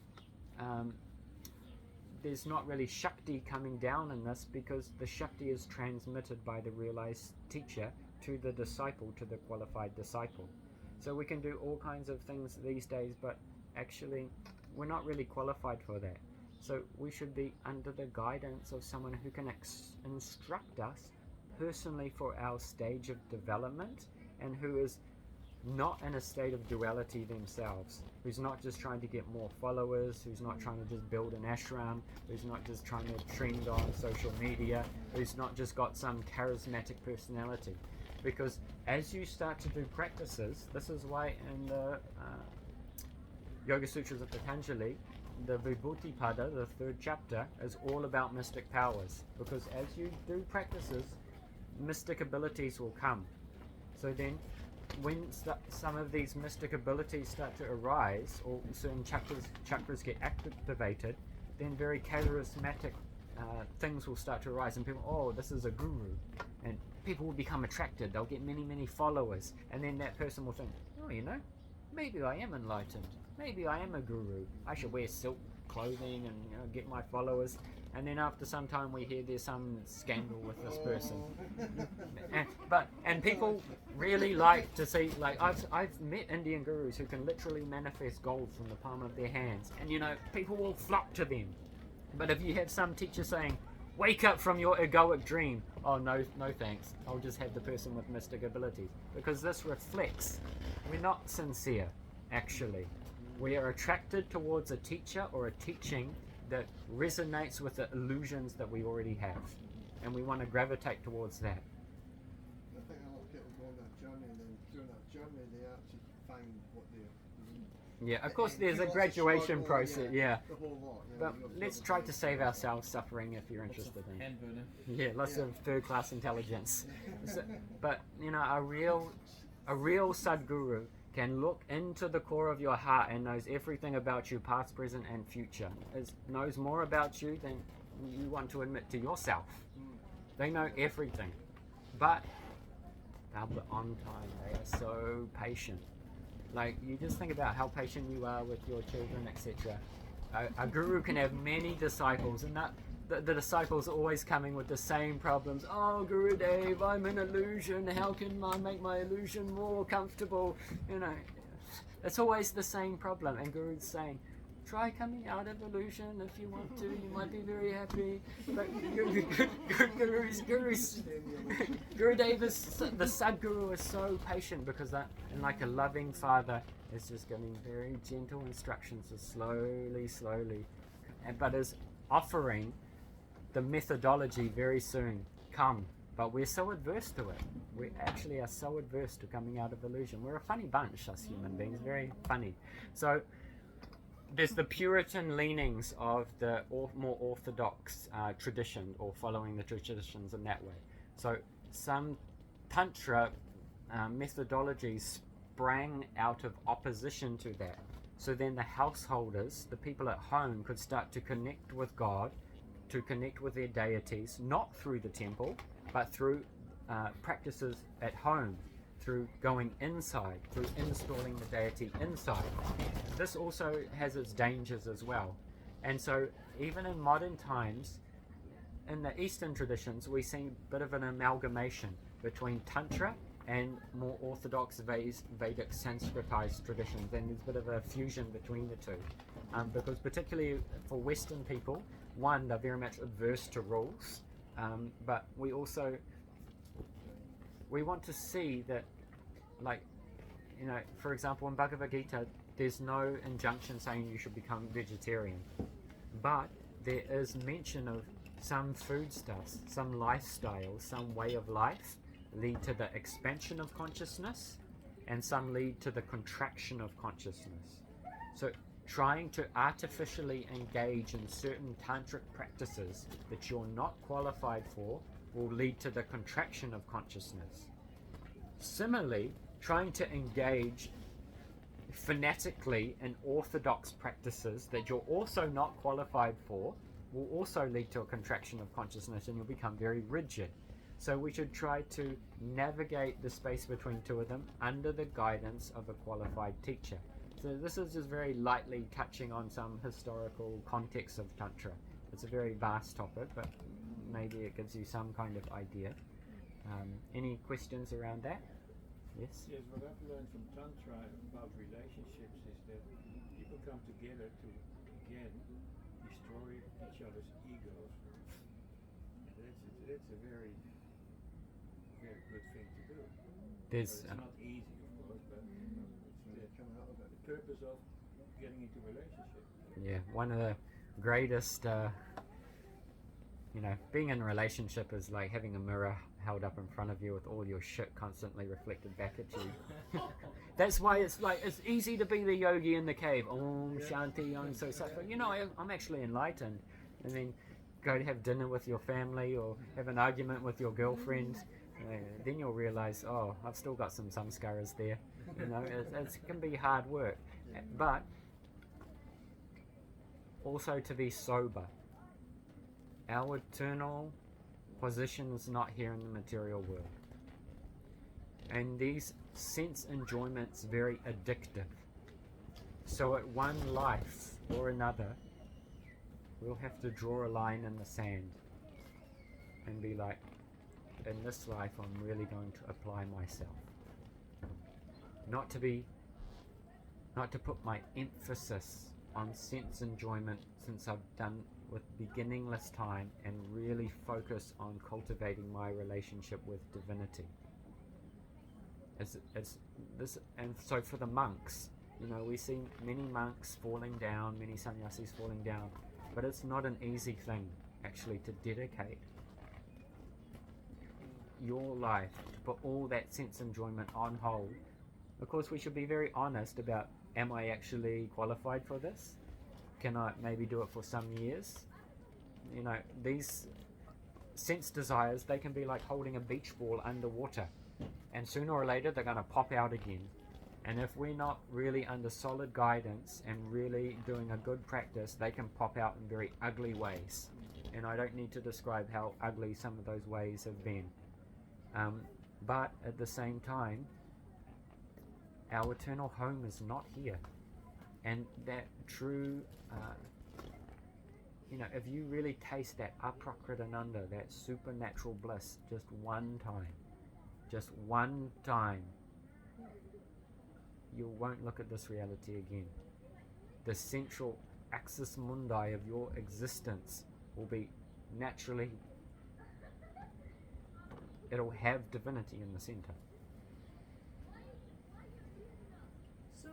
there's not really Shakti coming down in this, because the Shakti is transmitted by the realized teacher to the disciple, to the qualified disciple. So we can do all kinds of things these days, but actually we're not really qualified for that. So we should be under the guidance of someone who can instruct us personally for our stage of development, and who is not in a state of duality themselves, who's not just trying to get more followers, who's not trying to just build an ashram, who's not just trying to trend on social media, who's not just got some charismatic personality. Because as you start to do practices, this is why in the Yoga Sutras of Patanjali, the Vibhuti Pada, the third chapter, is all about mystic powers. Because as you do practices, mystic abilities will come. So then, when some of these mystic abilities start to arise, or certain chakras get activated, then very charismatic things will start to arise, and people, oh, this is a guru, and people will become attracted. They'll get many, many followers, and then that person will think, oh, you know, maybe I am enlightened. Maybe I am a guru. I should wear silk clothing and, you know, get my followers. And then after some time we hear there's some scandal with this person. And people really like to see, like I've met Indian gurus who can literally manifest gold from the palm of their hands, and you know, people will flock to them. But if you have some teacher saying, wake up from your egoic dream, oh no thanks, I'll just have the person with mystic abilities, because this reflects we're not sincere. Actually, we are attracted towards a teacher or a teaching that resonates with the illusions that we already have, and we want to gravitate towards that. I think a lot of people go on that journey, and then during that journey they actually find what they need. Yeah, of course there's a graduation process, yeah. The whole lot, you know, But let's try to save ourselves suffering if you're interested in it. Hand burner. Yeah, lots of third-class intelligence. So, but you know, a real Sadguru can look into the core of your heart and knows everything about you, past, present, and future. Knows more about you than you want to admit to yourself. They know everything, but they're on time. They are so patient. Like, you just think about how patient you are with your children, etc. A guru can have many disciples, and the disciples are always coming with the same problems. Oh, Gurudev, I'm an illusion. How can I make my illusion more comfortable? You know, it's always the same problem. And Guru's saying, try coming out of illusion if you want to. You might be very happy. But Gurudev is, the Sadguru is so patient, because that, and like a loving father, is just giving very gentle instructions, so slowly, but is offering the methodology very soon. Come, but we're so adverse to it. We actually are so adverse to coming out of illusion. We're a funny bunch, us human beings, very funny. So there's the Puritan leanings of the more orthodox tradition, or following the traditions in that way. So some Tantra methodologies sprang out of opposition to that. So then the householders, the people at home, could start to connect with God, to connect with their deities, not through the temple, but through practices at home, through going inside, through installing the deity inside. This also has its dangers as well. And so even in modern times, in the Eastern traditions, we see a bit of an amalgamation between Tantra and more orthodox Vedic Sanskritized traditions, and there's a bit of a fusion between the two. Because particularly for Western people, one, they're very much adverse to rules, but we want to see that, like, you know, for example, in Bhagavad Gita, there's no injunction saying you should become vegetarian, but there is mention of some foodstuffs, some lifestyles, some way of life lead to the expansion of consciousness, and some lead to the contraction of consciousness. So trying to artificially engage in certain tantric practices that you're not qualified for will lead to the contraction of consciousness. Similarly, trying to engage fanatically in orthodox practices that you're also not qualified for will also lead to a contraction of consciousness, and you'll become very rigid. So we should try to navigate the space between two of them under the guidance of a qualified teacher. So this is just very lightly touching on some historical context of Tantra. It's a very vast topic, but maybe it gives you some kind of idea. Any questions around that? Yes? Yes, what I've learned from Tantra about relationships is that people come together to, again, destroy each other's egos. And that's a very, very good thing to do. There's, It's not easy, of course, but it's the purpose of getting into a relationship. yeah, one of the greatest, being in a relationship is like having a mirror held up in front of you with all your shit constantly reflected back at you. That's why it's easy to be the yogi in the cave. Om Shanti, Om So Sattva. I'm actually enlightened. And then go to have dinner with your family or have an argument with your girlfriend. Then you'll realize, oh, I've still got some samskaras there. It can be hard work. But also to be sober. Our eternal position is not here in the material world. And these sense enjoyments very addictive. So at one life or another, we'll have to draw a line in the sand and be like, in this life I'm really going to apply myself. Not to put my emphasis on sense enjoyment, since I've done with beginningless time, and really focus on cultivating my relationship with divinity. It's this, and so for the monks, we see many monks falling down, many sannyasis falling down, but it's not an easy thing actually to dedicate your life, to put all that sense enjoyment on hold. Of course, we should be very honest about, am I actually qualified for this? Can I maybe do it for some years? These sense desires, they can be like holding a beach ball underwater, and sooner or later they're going to pop out again. And if we're not really under solid guidance and really doing a good practice, they can pop out in very ugly ways. And I don't need to describe how ugly some of those ways have been. But at the same time, our eternal home is not here. And that true, if you really taste that aprakritananda, that supernatural bliss, just one time, you won't look at this reality again. The central axis mundi of your existence will be naturally, it'll have divinity in the center. So,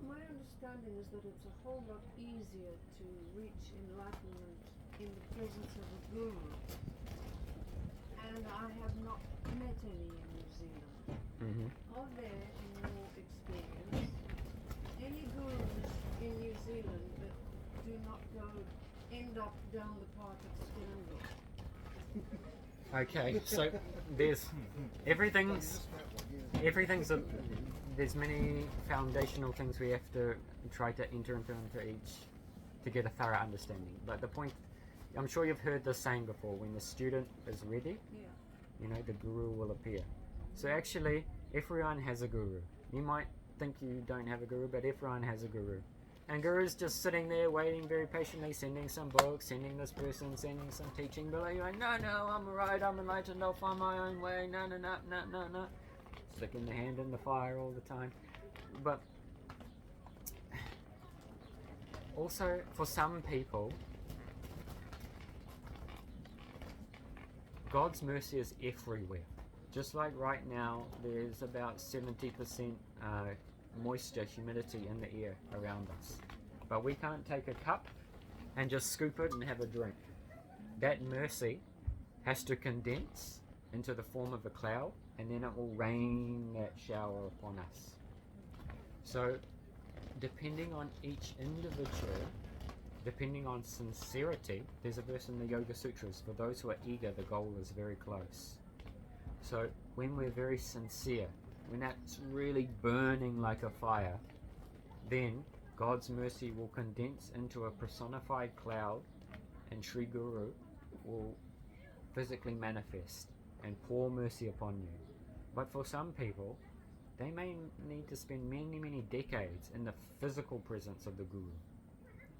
my understanding is that it's a whole lot easier to reach enlightenment in the presence of a guru I have not met any in New Zealand. Are there, in your experience, any gurus in New Zealand that do not end up down the path of scandal? Okay, so there's there's many foundational things we have to try to enter into each to get a thorough understanding. But the point, I'm sure you've heard this saying before, when the student is ready, the guru will appear. So actually, everyone has a guru. You might think you don't have a guru, but everyone has a guru. And guru's just sitting there waiting very patiently, sending some books, sending this person, sending some teaching, but you're like, no, I'm alright, I'm enlightened, I'll find my own way, no. Sticking the hand in the fire all the time. But also, for some people, God's mercy is everywhere. Just like right now, there's about 70% moisture, humidity in the air around us. But we can't take a cup and just scoop it and have a drink. That mercy has to condense into the form of a cloud, and then it will rain that shower upon us. So, depending on each individual, depending on sincerity, there's a verse in the Yoga Sutras, for those who are eager, the goal is very close. So, when we're very sincere, when that's really burning like a fire, then God's mercy will condense into a personified cloud, and Sri Guru will physically manifest and pour mercy upon you. But for some people, they may need to spend many decades in the physical presence of the Guru.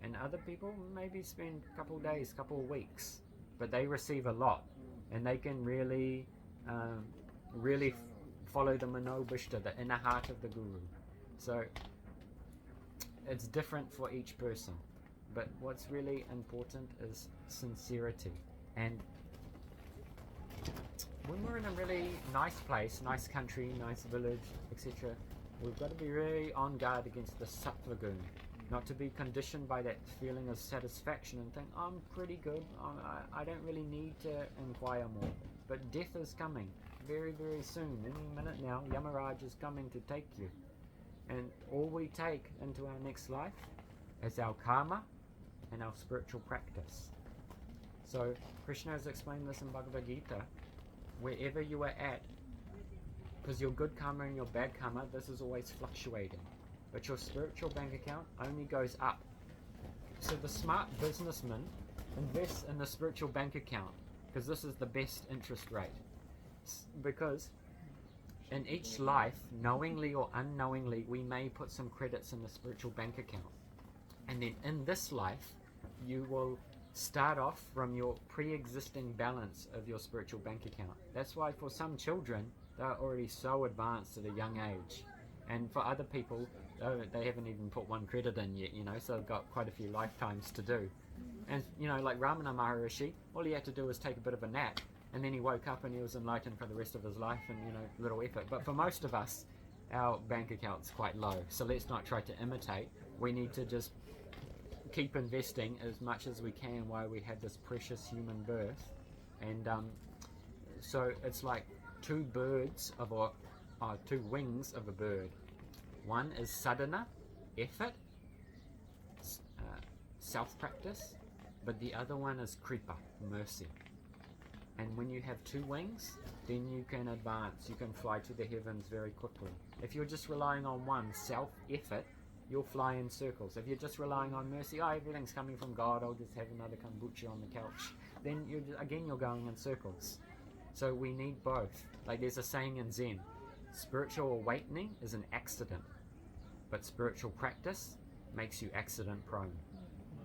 And other people maybe spend a couple of days, couple of weeks, but they receive a lot, and they can really follow the Manobishta, the inner heart of the Guru. So it's different for each person, but what's really important is sincerity. And when we're in a really nice place, nice country, nice village, etc., we've got to be really on guard against the sattva-gun, not to be conditioned by that feeling of satisfaction and think, I'm pretty good, I don't really need to inquire more. But death is coming very soon. Any minute now, Yamaraj is coming to take you. And all we take into our next life is our karma and our spiritual practice. So Krishna has explained this in Bhagavad Gita. Wherever you are at, because your good karma and your bad karma, this is always fluctuating. But your spiritual bank account only goes up. So the smart businessman invests in the spiritual bank account, because this is the best interest rate. Because in each life, knowingly or unknowingly, we may put some credits in the spiritual bank account. And then in this life, you will start off from your pre-existing balance of your spiritual bank account. That's why for some children, they're already so advanced at a young age. And for other people, they haven't even put one credit in yet, so they've got quite a few lifetimes to do. And, like Ramana Maharishi, all he had to do was take a bit of a nap, and then he woke up and he was enlightened for the rest of his life, and, little effort. But for most of us, our bank account's quite low, so let's not try to imitate. We need to just keep investing as much as we can while we have this precious human birth. And so it's like two wings of a bird. One is sadhana, effort, self-practice, but the other one is kripa, mercy. And when you have two wings, then you can advance, you can fly to the heavens very quickly. If you're just relying on one, self-effort, you'll fly in circles. If you're just relying on mercy, everything's coming from God, I'll just have another kombucha on the couch, then you're going in circles. So we need both. Like there's a saying in Zen, spiritual awakening is an accident, but spiritual practice makes you accident prone.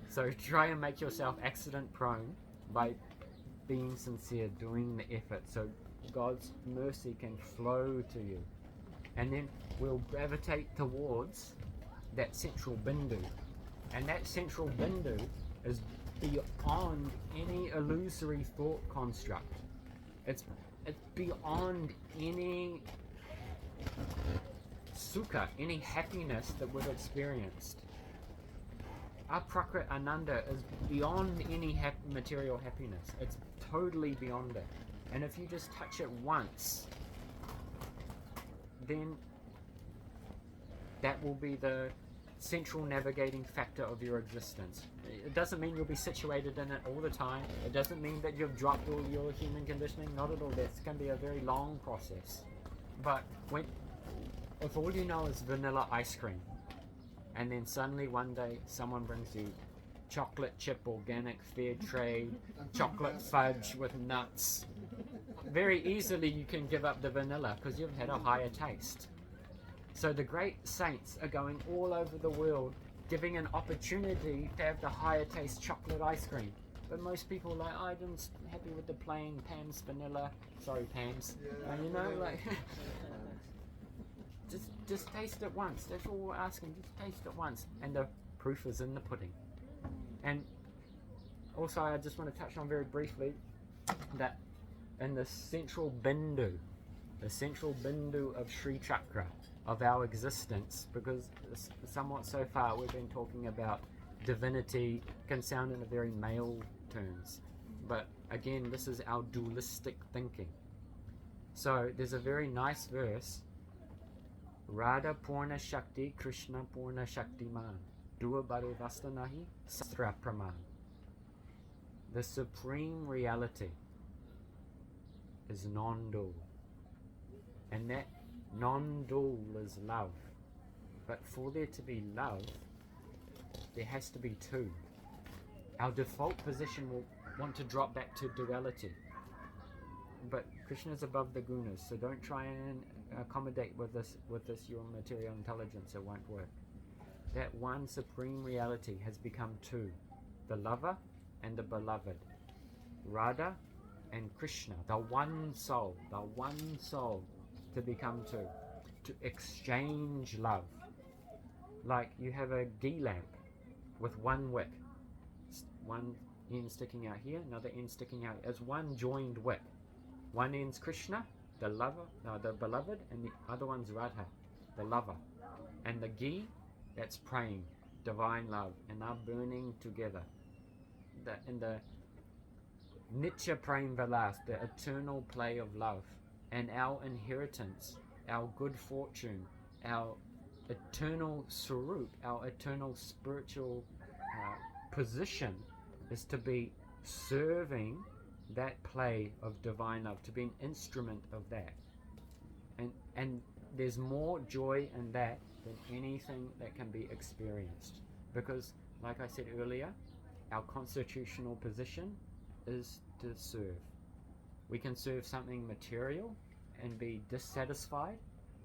So try and make yourself accident prone by being sincere, doing the effort, so God's mercy can flow to you. And then we'll gravitate towards that central bindu. And that central bindu is beyond any illusory thought construct. It's beyond any sukha, any happiness that we've experienced. Aprakrit Ananda is beyond any material happiness. It's totally beyond it. And if you just touch it once, then that will be the central navigating factor of your existence. It doesn't mean you'll be situated in it all the time. It doesn't mean that you've dropped all your human conditioning. Not at all. That's going to be a very long process. But if all you know is vanilla ice cream, and then suddenly one day someone brings you chocolate chip organic fair trade chocolate fudge with nuts, very easily you can give up the vanilla because you've had a higher taste. So the great saints are going all over the world giving an opportunity to have the higher taste chocolate ice cream. But most people are like, oh, I'm just happy with the plain Pam's vanilla. Sorry, Pam's. You know, like, just taste it once. That's all we're asking. Just taste it once. And the proof is in the pudding. And also, I just want to touch on very briefly that in the central bindu of Sri Chakra, of our existence, because somewhat so far we've been talking about divinity, can sound in a very male terms, but again, this is our dualistic thinking. So there's a very nice verse, Radha Purna Shakti, Krishna Purna Shakti Man, Dua Bade Vastanahi, Sastra Praman. The supreme reality is non-dual, and that non-dual is love. But for there to be love, there has to be two. Our default position will want to drop back to duality. But Krishna is above the gunas, so don't try and accommodate with this your material intelligence. It won't work. That one supreme reality has become two, the lover and the beloved, Radha and Krishna, the one soul to become two, to exchange love. Like you have a ghee lamp with one wick, one end sticking out here, another end sticking out as one joined wick. One end's Krishna, the lover, the beloved, and the other one's Radha, the lover. And the ghee, that's praying, divine love, and they're burning together. In the Nitya Prem Vilas, the eternal play of love, and our inheritance, our good fortune, our eternal Swarup, our eternal spiritual position is to be serving that play of divine love, to be an instrument of that. And there's more joy in that than anything that can be experienced. Because, like I said earlier, our constitutional position is to serve. We can serve something material and be dissatisfied.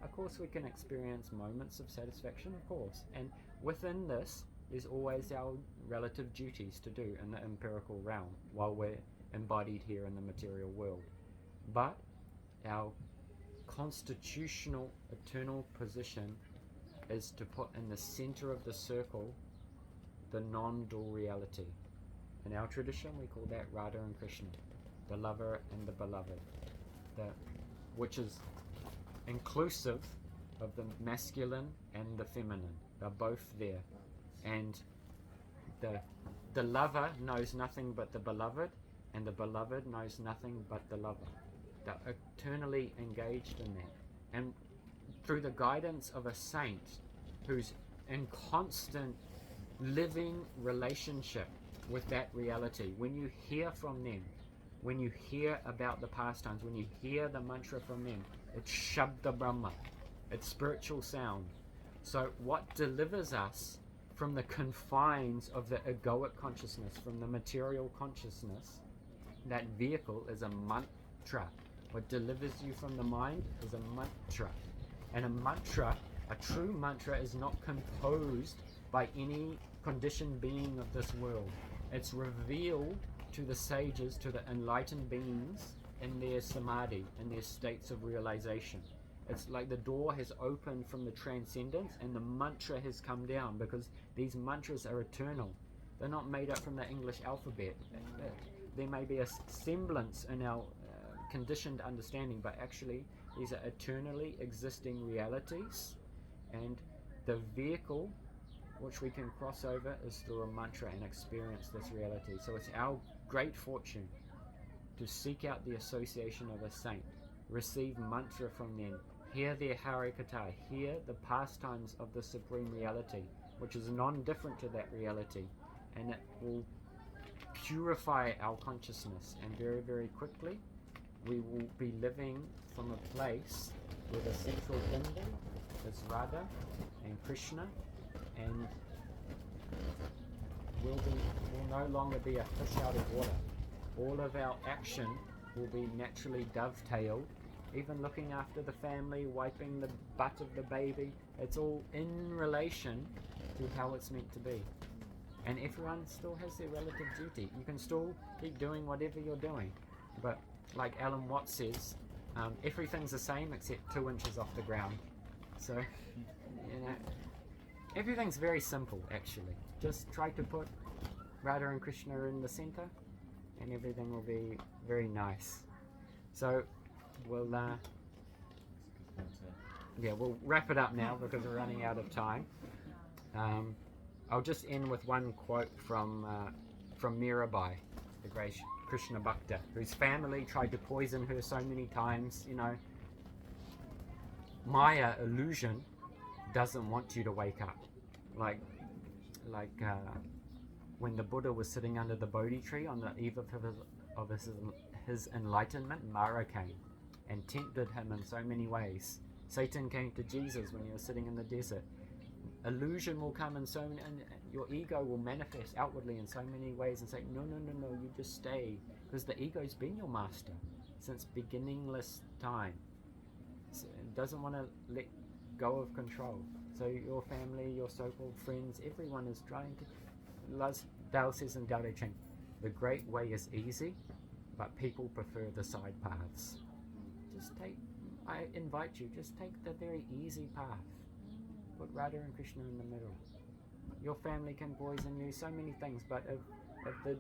Of course, we can experience moments of satisfaction, of course. And within this, there's always our relative duties to do in the empirical realm while we're embodied here in the material world. But our constitutional eternal position is to put in the center of the circle the non-dual reality. In our tradition, we call that Radha and Krishna, the lover and the beloved, which is inclusive of the masculine and the feminine. They're both there. And the lover knows nothing but the beloved, and the beloved knows nothing but the lover. They're eternally engaged in that. And through the guidance of a saint who's in constant living relationship with that reality, when you hear from them, when you hear about the pastimes, when you hear the mantra from them, it's Shabda Brahma, it's spiritual sound. So what delivers us from the confines of the egoic consciousness, from the material consciousness, that vehicle is a mantra. What delivers you from the mind is a mantra. And a mantra, a true mantra, is not composed by any conditioned being of this world. It's revealed to the sages, to the enlightened beings in their samadhi, in their states of realization. It's like the door has opened from the transcendence and the mantra has come down, because these mantras are eternal. They're not made up from the English alphabet. There may be a semblance in our conditioned understanding, but actually these are eternally existing realities, and the vehicle which we can cross over is through a mantra and experience this reality. So it's our great fortune to seek out the association of a saint, receive mantra from them, hear their harikata, hear the pastimes of the Supreme Reality, which is non-different to that reality, and it will purify our consciousness, and very, very quickly we will be living from a place where the central Hindu is Radha and Krishna, and will no longer be a fish out of water. All of our action will be naturally dovetailed, even looking after the family, wiping the butt of the baby. It's all in relation to how it's meant to be. And everyone still has their relative duty. You can still keep doing whatever you're doing. But like Alan Watts says, everything's the same except 2 inches off the ground. So, you know, everything's very simple actually. Just try to put Radha and Krishna in the center and everything will be very nice. So, we'll we'll wrap it up now because we're running out of time. I'll just end with one quote from Mirabai, the great Krishna Bhakta, whose family tried to poison her so many times. You know, Maya, illusion, doesn't want you to wake up. Like when the Buddha was sitting under the Bodhi tree on the eve of his enlightenment, Mara came and tempted him in so many ways. Satan came to Jesus when he was sitting in the desert. Illusion will come in so many, and your ego will manifest outwardly in so many ways and say, no, you just stay, because the ego's been your master since beginningless time. So it doesn't want to let go of control. So your family, your so-called friends, everyone is trying to. Dao says in Dao De Ching, the great way is easy, but people prefer the side paths. I invite you, just take the very easy path. Put Radha and Krishna in the middle. Your family can poison you, so many things, but if the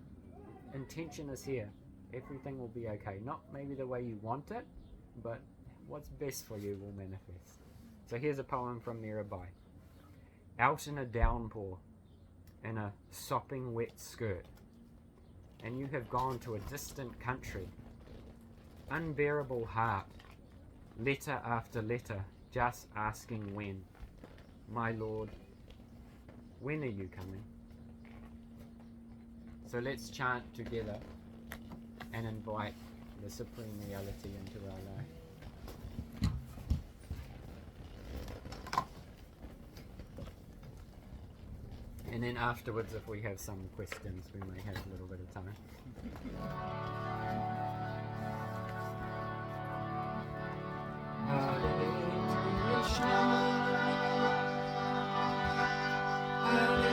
intention is here, everything will be okay. Not maybe the way you want it, but what's best for you will manifest. So here's a poem from Mirabai. Out in a downpour, in a sopping wet skirt, and you have gone to a distant country. Unbearable heart, letter after letter, just asking when. My Lord, when are you coming? So let's chant together and invite the Supreme Reality into our life. And then afterwards, if we have some questions, we may have a little bit of time. Hare Krishna. Hare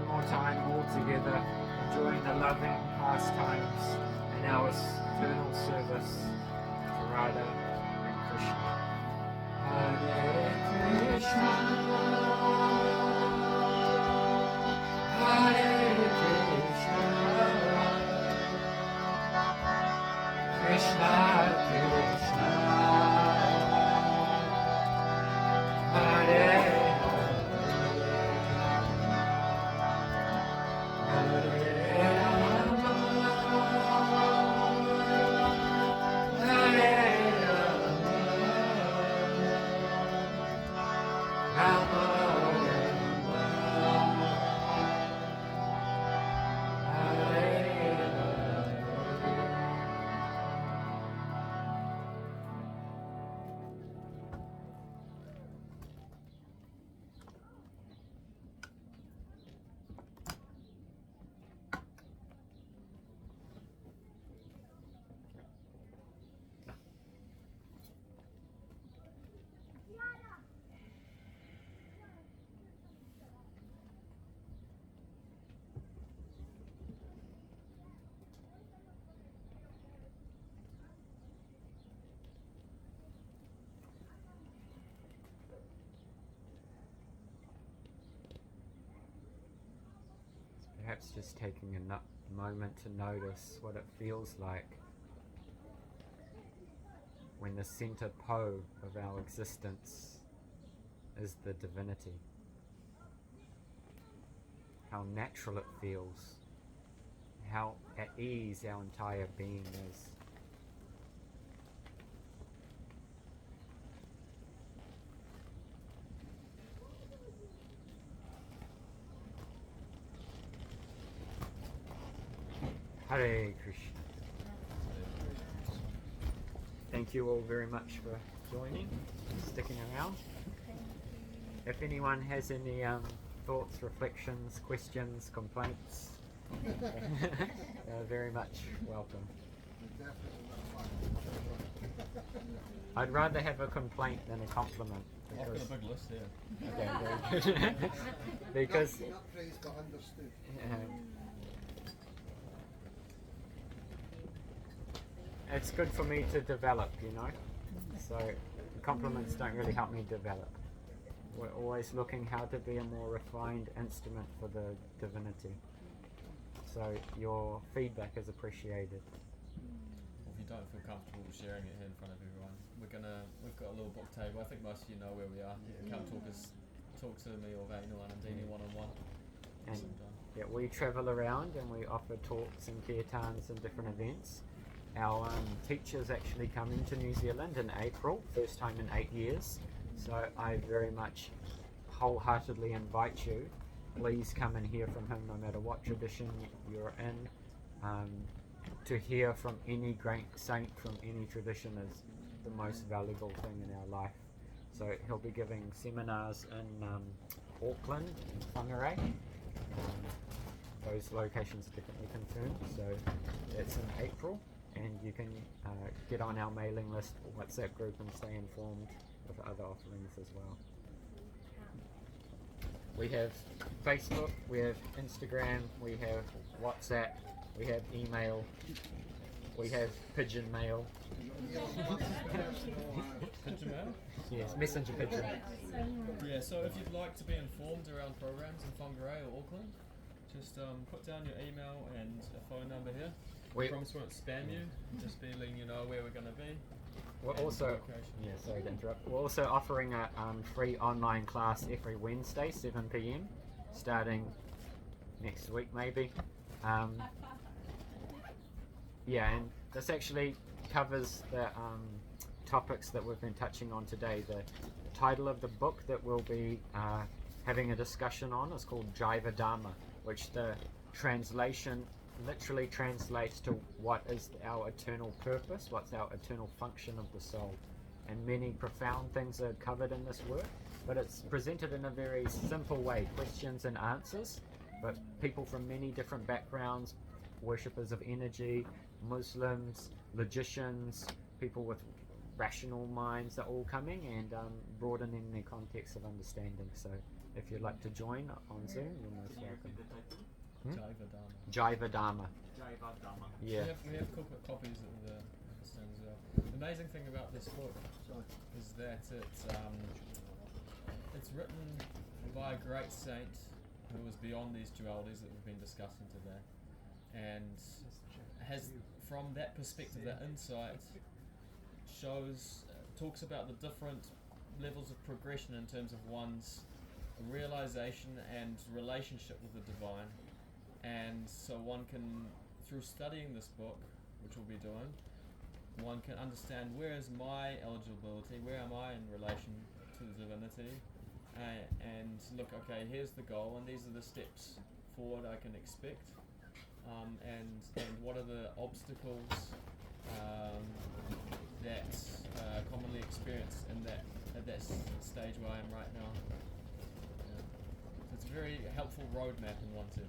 one more time, all together, enjoying the loving pastimes in our eternal service to Radha and Krishna. Hare Krishna, Hare Krishna, Krishna Krishna, Hare Perhaps just taking a moment to notice what it feels like when the center pole of our existence is the divinity. How natural it feels, how at ease our entire being is. Hare Krishna. Thank you all very much for joining, sticking around. If anyone has any thoughts, reflections, questions, complaints, very much welcome. I'd rather have a complaint than a compliment. I've got a big list here. Okay, very good. Because Not praised but understood. It's good for me to develop, you know. So compliments don't really help me develop. We're always looking how to be a more refined instrument for the divinity. So your feedback is appreciated. If you don't feel comfortable sharing it here in front of everyone, we've got a little book table. I think most of you know where we are. You can come talk to me or Vainu and Andini one-on-one. And yeah, we travel around and we offer talks and kirtans and different events. Our teachers actually come into New Zealand in April, first time in 8 years. So I very much wholeheartedly invite you. Please come and hear from him no matter what tradition you're in. To hear from any great saint from any tradition is the most valuable thing in our life. So he'll be giving seminars in Auckland and Whangarei. Those locations are definitely confirmed. So that's in April. And you can get on our mailing list or WhatsApp group and stay informed with other offerings as well. We have Facebook, we have Instagram, we have WhatsApp, we have email, we have pigeon mail. Pigeon mail? Yes, messenger pigeon. Yeah, so if you'd like to be informed around programs in Whangarei or Auckland, just put down your email and a phone number here. We promise we won't spam you, just be letting you know where we're going to be. We're also, sorry to interrupt. We're also offering a free online class every Wednesday, 7 p.m, starting next week maybe. Yeah, and this actually covers the topics that we've been touching on today. The title of the book that we'll be having a discussion on is called Jiva Dharma, which the translation literally translates to what is our eternal purpose, what's our eternal function of the soul. And many profound things are covered in this work, but it's presented in a very simple way, questions and answers. But people from many different backgrounds, worshippers of energy, Muslims, logicians, people with rational minds are all coming and broadening their context of understanding. So If you'd like to join on Zoom, you're most Can you welcome. repeat the title? Jiva Dharma. Jiva Dharma. Jaiva Dhamma. Yeah. We have copies of this thing as well. The amazing thing about this book is that it's written by a great saint who was beyond these dualities that we've been discussing today, and has, from that perspective, that insight, talks about the different levels of progression in terms of one's realization and relationship with the divine. And so one can, through studying this book, which we'll be doing, one can understand where is my eligibility, where am I in relation to the divinity, and look, okay, here's the goal, and these are the steps forward I can expect, and what are the obstacles that commonly experienced at that stage where I am right now. Yeah. So it's a very helpful roadmap in one sense.